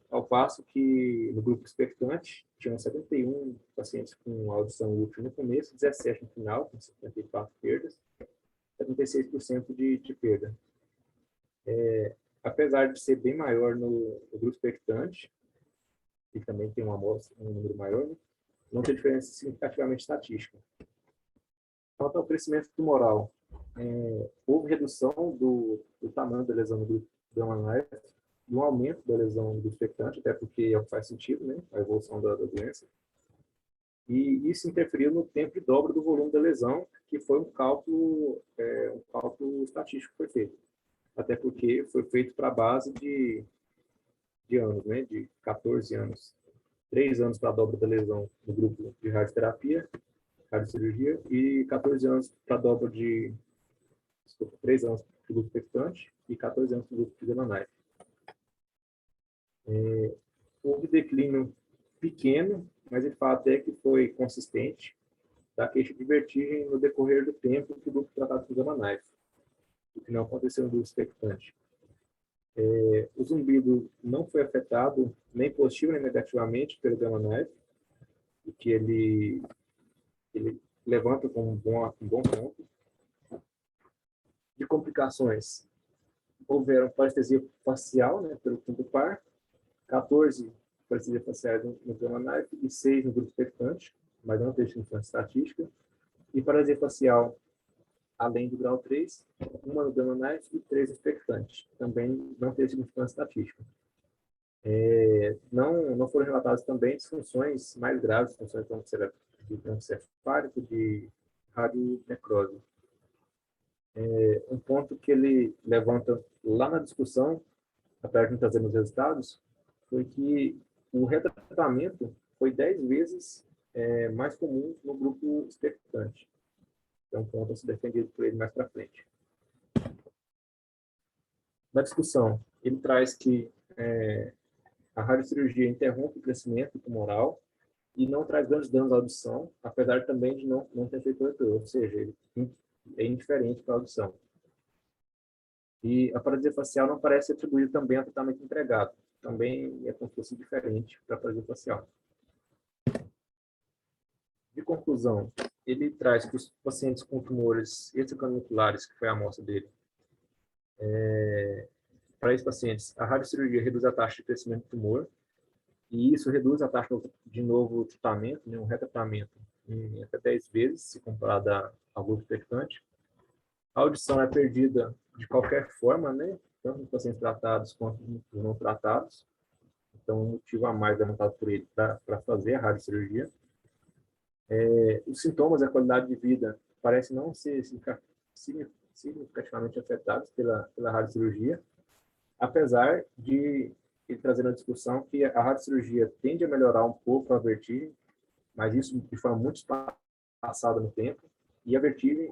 Ao passo que no grupo expectante, tinham 71 pacientes com audição útil no começo, 17 no final, com 54 perdas, 76% de perda. Apesar de ser bem maior no grupo expectante, que também tem uma amostra, um número maior, né? Não tem diferença significativamente estatística. Quanto ao crescimento tumoral, houve redução do tamanho da lesão no grupo gama-knife e um aumento da lesão no grupo expectante, até porque é o que faz sentido, né? A evolução da doença. E isso interferiu no tempo de dobra do volume da lesão, que foi um cálculo estatístico que foi feito. Até porque foi feito para a base de anos, né? De 14 anos. 3 anos para a dobra da lesão no grupo de radioterapia, radiocirurgia, e 14 anos para a dobra de... Desculpa, 3 anos para o grupo expectante e 14 anos para o grupo de Gamma-Knife. Houve declínio pequeno, mas de fato é que foi consistente, da queixa de vertigem no decorrer do tempo que o grupo tratado com Gamma-Knife, o que não aconteceu no grupo expectante. O zumbido não foi afetado nem positivo nem negativamente pelo Gamma-Knife, o que ele levanta como um bom ponto. De complicações, houveram parestesia facial, né, pelo quinto par, 14 parestesia faciais no Gamma-Knife e 6 no grupo expectante, mas não teve influência estatística. E paralisia facial, além do grau 3, uma no Gamma-Knife e 3 no expectante. Também não teve significância estatística. Não foram relatadas também disfunções mais graves, disfunções de tronco cefálico, de radionecrose. Um ponto que ele levanta lá na discussão, apesar de não trazer nos resultados, foi que o retratamento foi 10 vezes mais comum no grupo expectante. Então, um ponto a ser defendido por ele mais para frente. Na discussão, ele traz que a radiocirurgia interrompe o crescimento tumoral e não traz grandes danos à audição, apesar também de não ter efeito leitor, ou seja, ele é indiferente para a audição. E a paralisia facial não parece atribuída também ao tratamento empregado. Também é como se fosse diferente para a paralisia facial. De conclusão, ele traz que os pacientes com tumores extracaniculares, que foi a amostra dele, para esses pacientes, a radiocirurgia reduz a taxa de crescimento do tumor, e isso reduz a taxa de novo tratamento, né, um retratamento, em até 10 vezes, se comparado ao grupo expectante. A audição é perdida de qualquer forma, né, tanto nos pacientes tratados quanto nos não tratados. Então, um motivo a mais levantado por ele para fazer a radiocirurgia. Os sintomas e a qualidade de vida parecem não ser significativamente afetados pela radiocirurgia, apesar de ele trazer na discussão que a radiocirurgia tende a melhorar um pouco a vertigem, mas isso de forma muito espaçada no tempo, e a vertigem,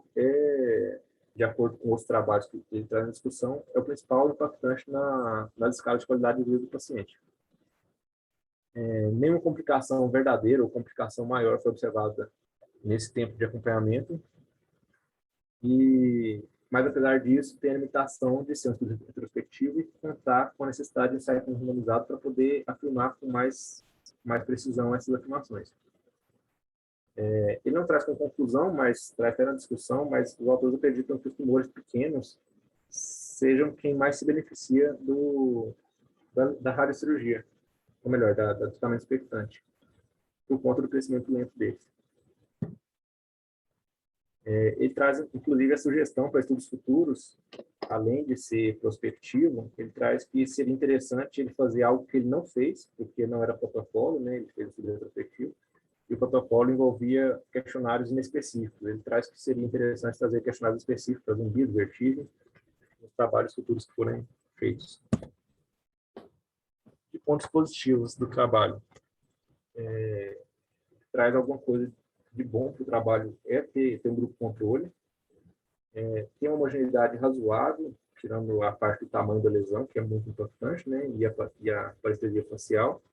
de acordo com outros trabalhos que ele traz na discussão, é o principal impactante na escala de qualidade de vida do paciente. Nenhuma complicação verdadeira ou complicação maior foi observada nesse tempo de acompanhamento, mas apesar disso, tem a limitação de ser um estudo retrospectivo e contar com a necessidade de um site randomizado para poder afirmar com mais precisão essas afirmações. Ele não traz com conclusão, mas traz até na discussão, mas os autores acreditam que os tumores pequenos sejam quem mais se beneficia da radiocirurgia, ou melhor, do tratamento expectante, por conta do crescimento lento deles. Ele traz, inclusive, a sugestão para estudos futuros, além de ser prospectivo, ele traz que seria interessante ele fazer algo que ele não fez, porque não era protocolo, né? Ele fez o estudo retrospectivo, e o protocolo envolvia questionários inespecíficos. Ele traz que seria interessante trazer questionários específicos para zumbido, vertigem, nos trabalhos futuros que forem feitos. De pontos positivos do trabalho. Traz alguma coisa de bom para o trabalho, ter um grupo controle, tem uma homogeneidade razoável, tirando a parte do tamanho da lesão, que é muito importante, né? E a parestesia facial,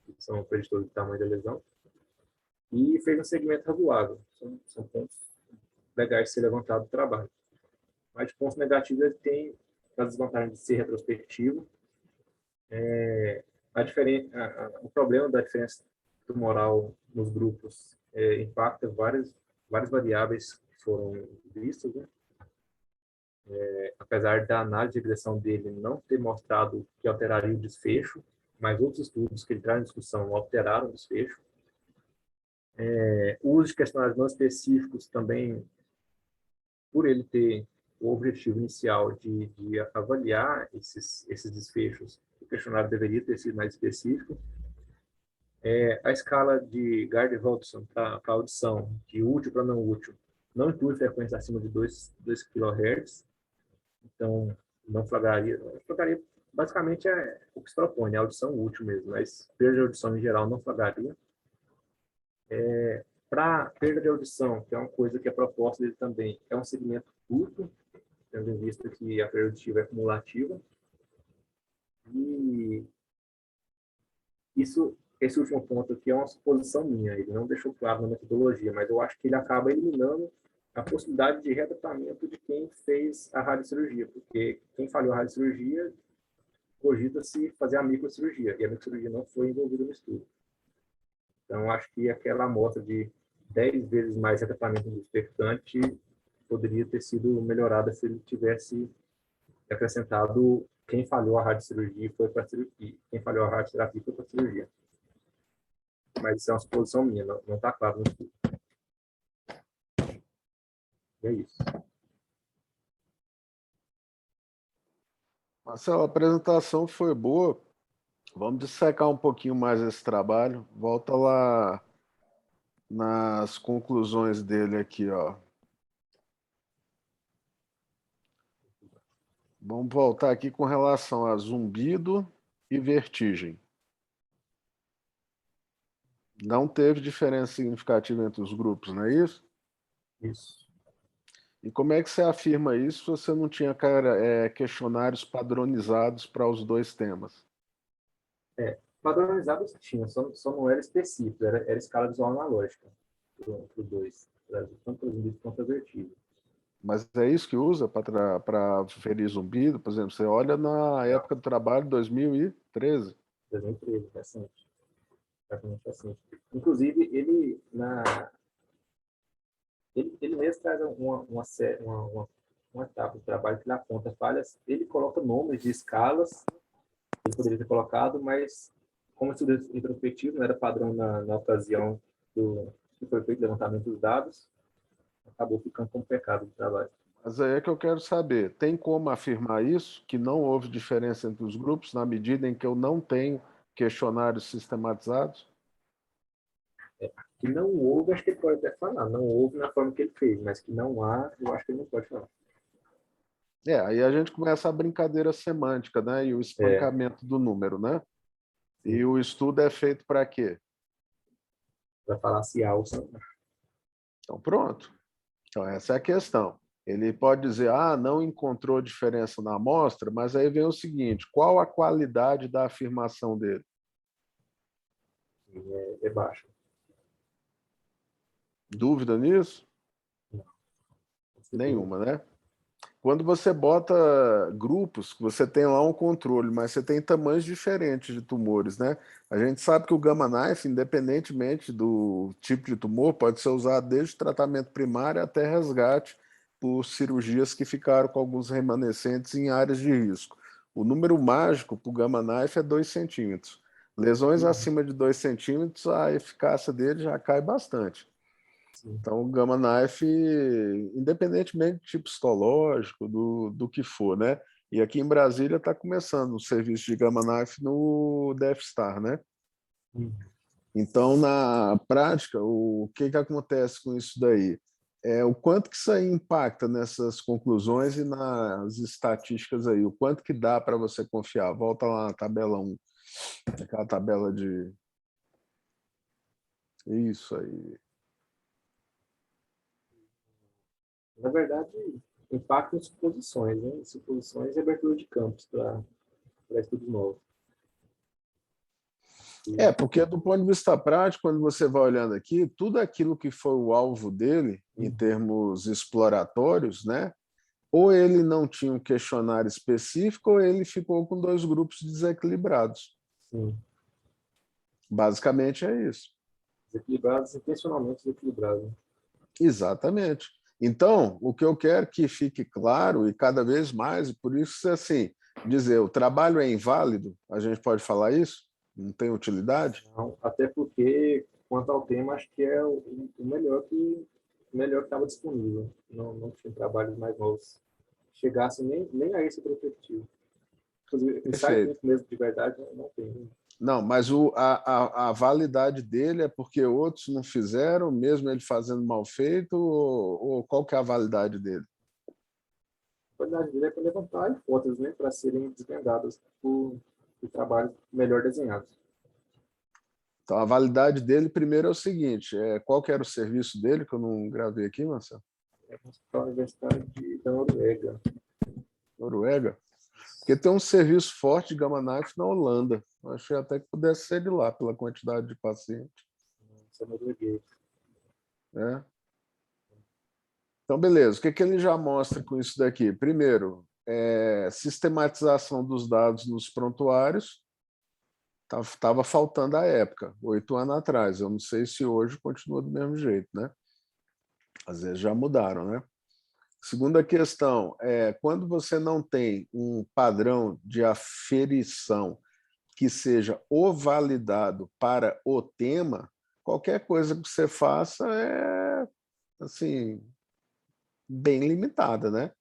que são preditores do tamanho da lesão. E fez um segmento razoável. São pontos legais de ser levantado do trabalho. Mas de pontos negativos, ele tem a desvantagem de ser retrospectivo. O problema da diferença tumoral nos grupos impacta várias variáveis que foram vistas, né? Apesar da análise de regressão dele não ter mostrado que alteraria o desfecho, mas outros estudos que ele traz em discussão alteraram o desfecho. O uso de questionários não específicos também, por ele ter o objetivo inicial de avaliar esses desfechos, o questionário deveria ter sido mais específico. A escala de Gardner-Hodgson para a audição, de útil para não útil, não inclui frequência acima de 2 kHz, então não flagraria. Basicamente é o que se propõe, a audição útil mesmo, mas perda de audição em geral não flagraria. Para perda de audição, que é uma coisa que a proposta dele também é um segmento curto, tendo em vista que a perda auditiva é cumulativa. E esse último ponto aqui é uma suposição minha, ele não deixou claro na metodologia, mas eu acho que ele acaba eliminando a possibilidade de retratamento de quem fez a radiocirurgia, porque quem falhou a radiocirurgia cogita-se fazer a microcirurgia, e a microcirurgia não foi envolvida no estudo. Então, acho que aquela amostra de 10 vezes mais retratamento do expectante poderia ter sido melhorada se ele tivesse acrescentado quem falhou a radiocirurgia foi para a cirurgia, quem falhou a radioterapia foi para a cirurgia. Mas isso é uma suposição minha, não está claro no estudo. É isso. Marcelo, a apresentação foi boa. Vamos dissecar um pouquinho mais esse trabalho. Volta lá nas conclusões dele aqui, ó. Vamos voltar aqui com relação a zumbido e vertigem. Não teve diferença significativa entre os grupos, não é isso? Isso. E como é que você afirma isso se você não tinha questionários padronizados para os dois temas? Padronizados tinha, só não era específico, era escala visual analógica para os dois, tanto para o zumbido quanto para a vertigem. Mas é isso que usa para ferir zumbido? Por exemplo, você olha na época do trabalho, 2013. 2013, recente. Praticamente recente. Inclusive, ele mesmo traz uma etapa do trabalho que ele aponta falhas, ele coloca nomes de escalas que ele poderia ter colocado, mas como estudo introspectivo, não era padrão na ocasião que foi feito o levantamento dos dados, acabou ficando como pecado do trabalho. Mas aí é que eu quero saber, tem como afirmar isso, que não houve diferença entre os grupos, na medida em que eu não tenho questionários sistematizados? Que não houve, acho que ele pode até falar. Não houve na forma que ele fez, mas que não há, eu acho que ele não pode falar. Aí a gente começa a brincadeira semântica, né? E o espancamento do número, né? E o estudo é feito para quê? Para falar se há ou se não há. Então, pronto. Então, essa é a questão. Ele pode dizer, não encontrou diferença na amostra, mas aí vem o seguinte, qual a qualidade da afirmação dele? É baixo. Dúvida nisso? Não. Nenhuma, né? Quando você bota grupos, você tem lá um controle, mas você tem tamanhos diferentes de tumores, né? A gente sabe que o Gamma Knife, independentemente do tipo de tumor, pode ser usado desde tratamento primário até resgate por cirurgias que ficaram com alguns remanescentes em áreas de risco. O número mágico para o Gamma Knife é 2 centímetros. Lesões acima de 2 centímetros, a eficácia dele já cai bastante. Sim. Então, o Gamma Knife, independentemente do tipo histológico, do que for, né? E aqui em Brasília está começando o serviço de Gamma Knife no Death Star, né? Então, na prática, o que acontece com isso daí? O quanto que isso aí impacta nessas conclusões e nas estatísticas aí? O quanto que dá para você confiar? Volta lá na tabela 1, aquela tabela de... Isso aí. Na verdade, impactam suposições, né? Suposições e abertura de campos para estudos novos. Porque do ponto de vista prático, quando você vai olhando aqui, tudo aquilo que foi o alvo dele, em termos exploratórios, né? Ou ele não tinha um questionário específico, ou ele ficou com 2 grupos desequilibrados. Sim. Basicamente é isso. Desequilibrados, intencionalmente desequilibrados. Exatamente. Então, o que eu quero que fique claro, e cada vez mais, e por isso, assim, dizer, o trabalho é inválido, a gente pode falar isso? Não tem utilidade? Não, até porque, quanto ao tema, acho que é o melhor que estava disponível. Não tinha trabalhos mais novos. Chegasse nem a esse perspectivo. Inclusive, Perfeito. mesmo de verdade, não tem. Não, mas a validade dele é porque outros não fizeram, mesmo ele fazendo mal feito, ou qual que é a validade dele? A qualidade dele é para levantar hipóteses, né, para serem desvendadas por trabalhos melhor desenhados. Então, a validade dele, primeiro, é o seguinte, qual que era o serviço dele, que eu não gravei aqui, Marcelo? É a Universidade da Noruega. Noruega? Porque tem um serviço forte de Gamma Knife na Holanda. Eu achei até que pudesse ser de lá, pela quantidade de pacientes. Isso é norueguês. Né? Então, beleza. O que ele já mostra com isso daqui? Primeiro, sistematização dos dados nos prontuários. Estava faltando à época, 8 anos atrás. Eu não sei se hoje continua do mesmo jeito, né? Às vezes já mudaram, né? Segunda questão, quando você não tem um padrão de aferição que seja o validado para o tema, qualquer coisa que você faça é assim bem limitada, né?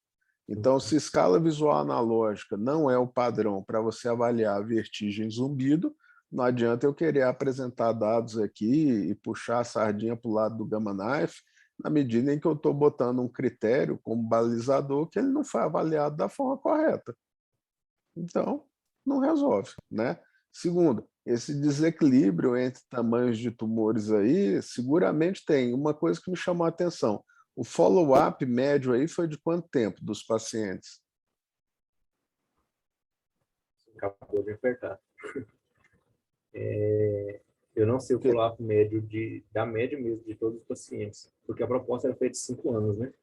Então, se escala visual analógica não é o padrão para você avaliar a vertigem zumbido, não adianta eu querer apresentar dados aqui e puxar a sardinha para o lado do Gamma Knife, na medida em que eu estou botando um critério como balizador que ele não foi avaliado da forma correta. Então, não resolve, né? Segundo, esse desequilíbrio entre tamanhos de tumores aí, seguramente tem. Uma coisa que me chamou a atenção, o follow-up médio aí foi de quanto tempo dos pacientes? Acabou de apertar. Eu não sei o follow-up médio da média mesmo de todos os pacientes, porque a proposta era feita de 5 anos, né?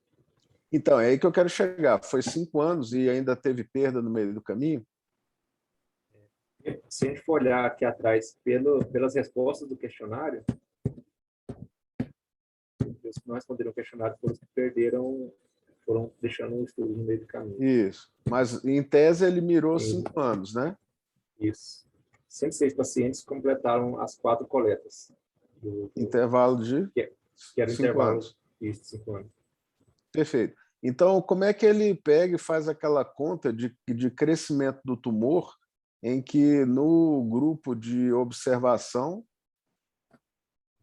Então, é aí que eu quero chegar. Foi 5 anos e ainda teve perda no meio do caminho? Se a gente for olhar aqui atrás pelas respostas do questionário, os que não responderam o questionário foram os que perderam, foram deixando o estudo no meio do caminho. Isso. Mas, em tese, ele mirou 5 anos, né? Isso. 106 pacientes completaram as 4 coletas. Intervalo de que era o 5 intervalo anos. Isso, 5 anos. Perfeito. Então, como é que ele pega e faz aquela conta de crescimento do tumor em que no grupo de observação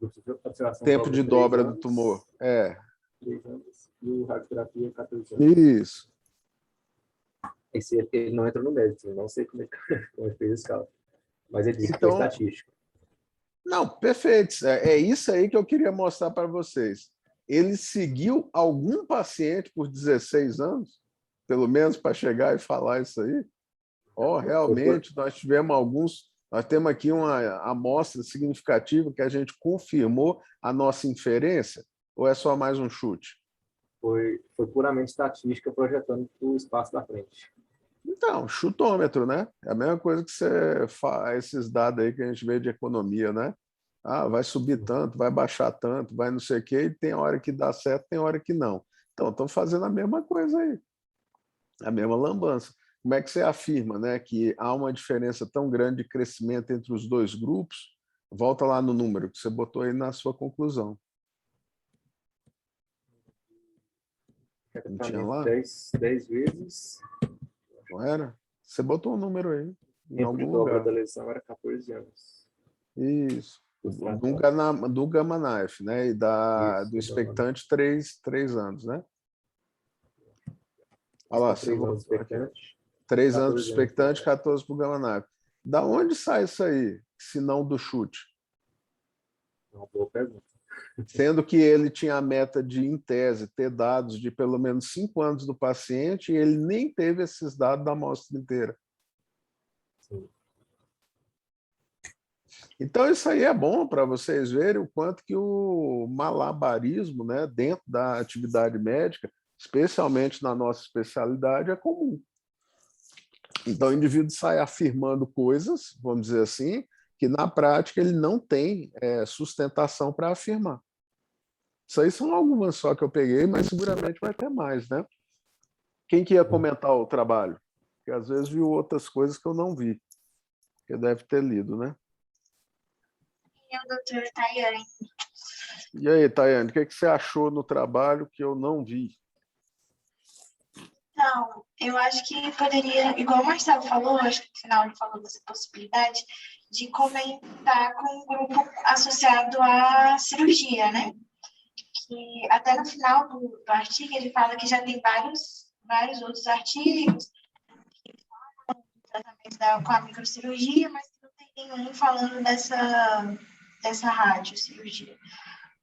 observação Tempo de dobra do 3 tumor. 3 anos, e o radioterapia 14 anos. Isso. Esse, ele não entra no mérito, não sei como como fez esse cálculo. Mas ele disse que é Então, estatístico. não, perfeito. É isso aí que eu queria mostrar para vocês. Ele seguiu algum paciente por 16 anos, pelo menos para chegar e falar isso aí. Realmente, nós temos aqui uma amostra significativa que a gente confirmou a nossa inferência, ou é só mais um chute? Foi puramente estatística projetando para o espaço da frente. Então, chutômetro, né? É a mesma coisa que você faz, esses dados aí que a gente vê de economia, né? Vai subir tanto, vai baixar tanto, vai não sei o quê, e tem hora que dá certo, tem hora que não. Então, estão fazendo a mesma coisa aí, a mesma lambança. Como é que você afirma, né, que há uma diferença tão grande de crescimento entre os dois grupos? Volta lá no número que você botou aí na sua conclusão. Não tinha lá? 10 vezes. Não era? Você botou um número aí, em Tempo de algum dobra lugar. da lesão era 14 anos. Isso. Do Gamma Knife, né? E do expectante, 3 anos, né? Olha lá, 3 anos expectante. 3 anos para o expectante, 14 para o Gamma Knife. Da onde sai isso aí, se não do chute? Uma boa pergunta. Sendo que ele tinha a meta de, em tese, ter dados de pelo menos 5 anos do paciente e ele nem teve esses dados da amostra inteira. Sim. Então, isso aí é bom para vocês verem o quanto que o malabarismo, né, dentro da atividade médica, especialmente na nossa especialidade, é comum. Então, o indivíduo sai afirmando coisas, vamos dizer assim, que na prática ele não tem sustentação para afirmar. Isso aí são algumas só que eu peguei, mas seguramente vai ter mais, né? Quem que ia comentar o trabalho? Porque às vezes viu outras coisas que eu não vi, que deve ter lido, né? É o doutor Tayane. E aí, Tayane, o que você achou no trabalho que eu não vi? Então, eu acho que poderia, igual o Marcelo falou, acho que no final ele falou dessa possibilidade de comentar com um grupo associado à cirurgia, né? Que até no final do artigo ele fala que já tem vários outros artigos que falam do tratamento com a microcirurgia, mas que não tem nenhum falando dessa radiocirurgia.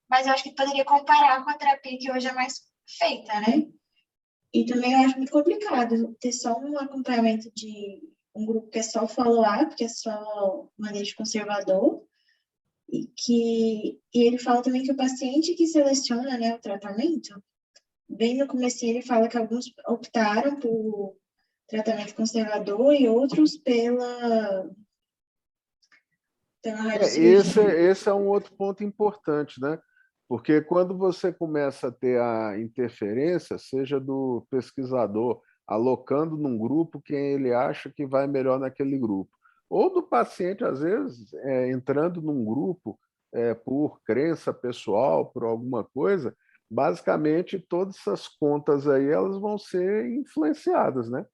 Mas eu acho que poderia comparar com a terapia que hoje é mais feita, né? E também eu acho muito complicado ter só um acompanhamento de um grupo que é só follow-up, que é só manejo conservador, e ele fala também que o paciente que seleciona, né, o tratamento, bem no começo ele fala que alguns optaram por tratamento conservador e outros pela radiocirurgia. Esse é um outro ponto importante, né? Porque quando você começa a ter a interferência, seja do pesquisador alocando num grupo quem ele acha que vai melhor naquele grupo, ou do paciente, às vezes, entrando num grupo por crença pessoal, por alguma coisa, basicamente todas essas contas aí elas vão ser influenciadas, né?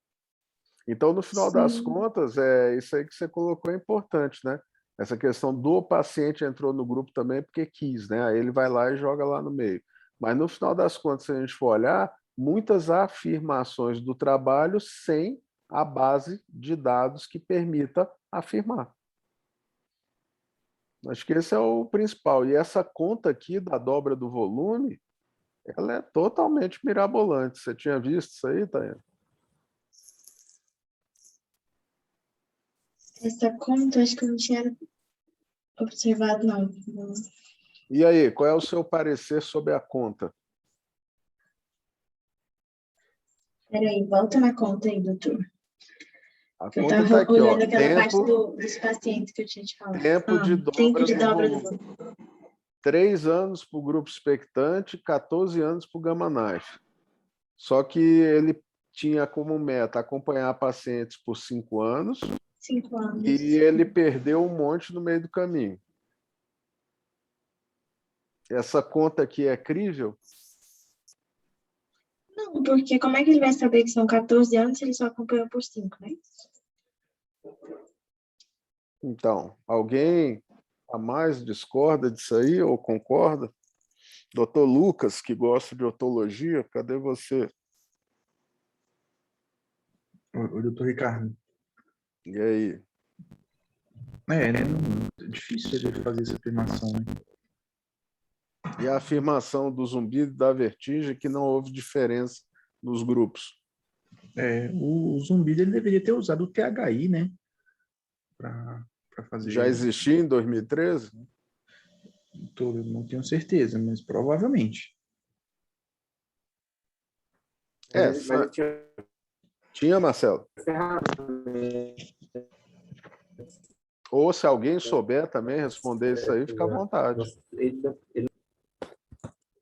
Então, no final das contas, isso aí que você colocou é importante, né? Essa questão do paciente entrou no grupo também porque quis, né? Aí ele vai lá e joga lá no meio. Mas no final das contas, se a gente for olhar, muitas afirmações do trabalho sem a base de dados que permita afirmar. Acho que esse é o principal. E essa conta aqui da dobra do volume, ela é totalmente mirabolante. Você tinha visto isso aí, Tayane? Essa conta, acho que eu não tinha observado, não. E aí, qual é o seu parecer sobre a conta? Peraí, volta na conta aí, doutor. A Eu conta estava está aqui, olhando ó. aquela parte dos pacientes que eu tinha te falado. Tempo de Tempo de dobra do do volume. volume. 3 anos para o grupo expectante, 14 anos para o Gamma Knife. Só que ele tinha como meta acompanhar pacientes por 5 anos 5 anos. e ele perdeu um monte no meio do caminho. Essa conta aqui é crível? Não, porque como é que ele vai saber que são 14 anos se ele só acompanhou por 5, né? Então, alguém a mais discorda disso aí ou concorda? Doutor Lucas, que gosta de otologia, cadê você? Oi, doutor Ricardo. E aí? É difícil ele fazer essa afirmação, né? E a afirmação do zumbido e da vertigem que não houve diferença nos grupos. O zumbido ele deveria ter usado o THI, né? Para fazer. Já existia em 2013? Eu não tenho certeza, mas provavelmente. Mas ele Tinha, Marcelo? Ou se alguém souber também responder isso aí, fica à vontade.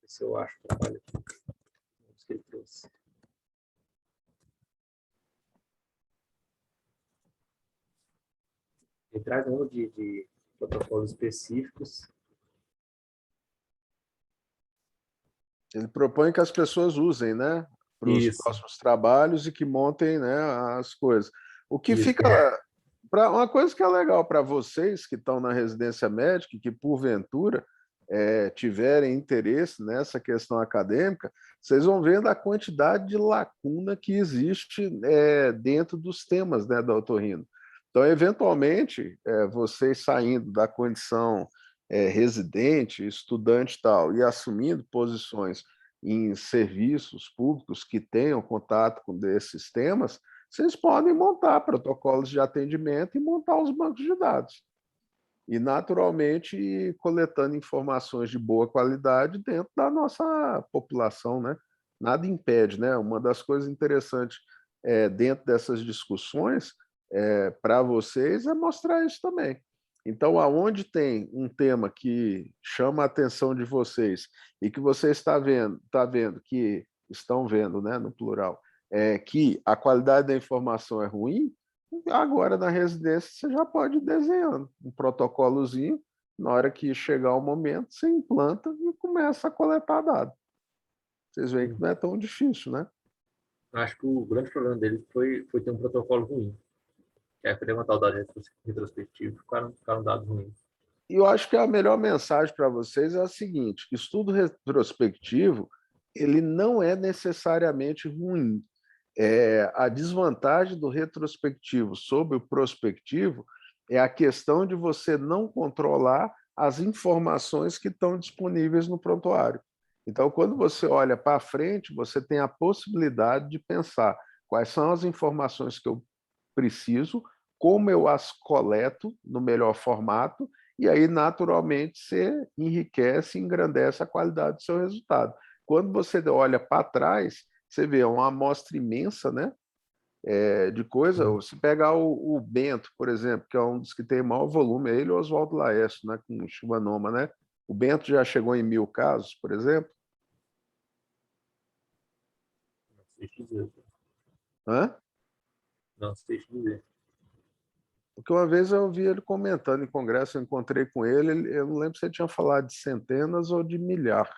Se eu acho o trabalho que ele trouxe. Ele traz um de protocolos específicos. Ele propõe que as pessoas usem, né? Para os próximos trabalhos e que montem, né, as coisas. O que fica... Uma coisa que é legal para vocês que estão na residência médica e que, porventura, tiverem interesse nessa questão acadêmica, vocês vão ver a quantidade de lacuna que existe dentro dos temas, né, da otorrino. Então, eventualmente, vocês saindo da condição residente, estudante e tal, e assumindo posições em serviços públicos que tenham contato com desses temas, vocês podem montar protocolos de atendimento e montar os bancos de dados. E, naturalmente, coletando informações de boa qualidade dentro da nossa população, né? Nada impede, né? Uma das coisas interessantes dentro dessas discussões para vocês é mostrar isso também. Então, aonde tem um tema que chama a atenção de vocês e que você estão vendo, né, no plural, que a qualidade da informação é ruim, agora na residência você já pode ir desenhando um protocolozinho, na hora que chegar o momento, você implanta e começa a coletar dados. Vocês veem que não é tão difícil, né? Acho que o grande problema dele foi ter um protocolo ruim. Levantar o dado retrospectivo, ficaram dados ruins. E eu acho que a melhor mensagem para vocês é a seguinte: estudo retrospectivo ele não é necessariamente ruim. A desvantagem do retrospectivo sobre o prospectivo é a questão de você não controlar as informações que estão disponíveis no prontuário. Então, quando você olha para frente, você tem a possibilidade de pensar quais são as informações que eu preciso, como eu as coleto no melhor formato, e aí, naturalmente, você enriquece e engrandece a qualidade do seu resultado. Quando você olha para trás, você vê uma amostra imensa, né, de coisa. Se pegar o Bento, por exemplo, que é um dos que tem maior volume, ele e o Oswaldo Laércio, né, com Schwannoma, né? O Bento já chegou em 1000 casos, por exemplo. Não sei te dizer. Hã? Não sei te dizer. Porque uma vez eu vi ele comentando em congresso, eu encontrei com ele, eu não lembro se ele tinha falado de centenas ou de milhar.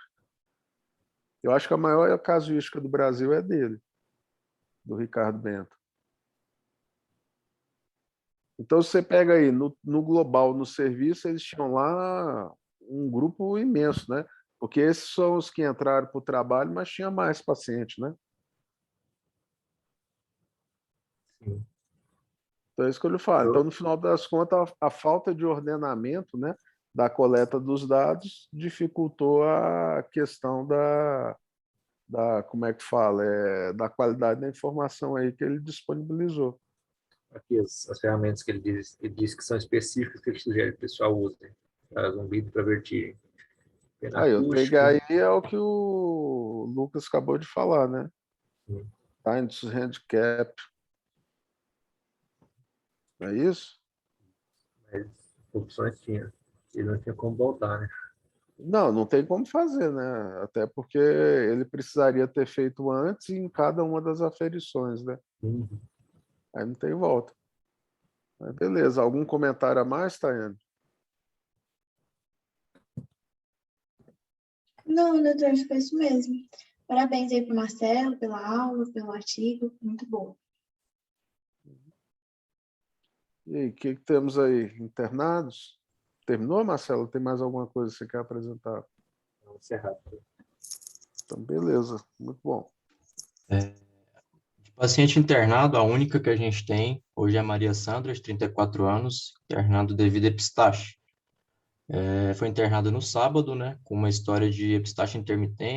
Eu acho que a maior casuística do Brasil é dele, do Ricardo Bento. Então, você pega aí, no global, no serviço, eles tinham lá um grupo imenso, né? Porque esses são os que entraram para o trabalho, mas tinha mais paciente, né? Sim. Então, é isso que eu lhe falo. Então, no final das contas, a falta de ordenamento, né, da coleta dos dados dificultou a questão como é que fala, da qualidade da informação aí que ele disponibilizou. Aqui as ferramentas que ele diz que são específicas que ele sugere que o pessoal use para zumbido e para vertigem. Aí, eu peguei aí é o que o Lucas acabou de falar, né? Time to handicap. Não é isso? Mas opções tinha. Ele não tinha como voltar, né? Não, não tem como fazer, né? Até porque ele precisaria ter feito antes em cada uma das aferições, né? Aí não tem volta. Mas beleza. Algum comentário a mais, Tayane? Não, doutor, foi isso mesmo. Parabéns aí para o Marcelo, pela aula, pelo artigo, muito bom. E aí, o que temos aí? Internados? Terminou, Marcelo? Tem mais alguma coisa que você quer apresentar? Vamos encerrar. Então, beleza. Muito bom. De paciente internado, a única que a gente tem hoje é a Maria Sandra, de 34 anos, internado devido a epistaxe. Foi internada no sábado, né, com uma história de epistaxe intermitente,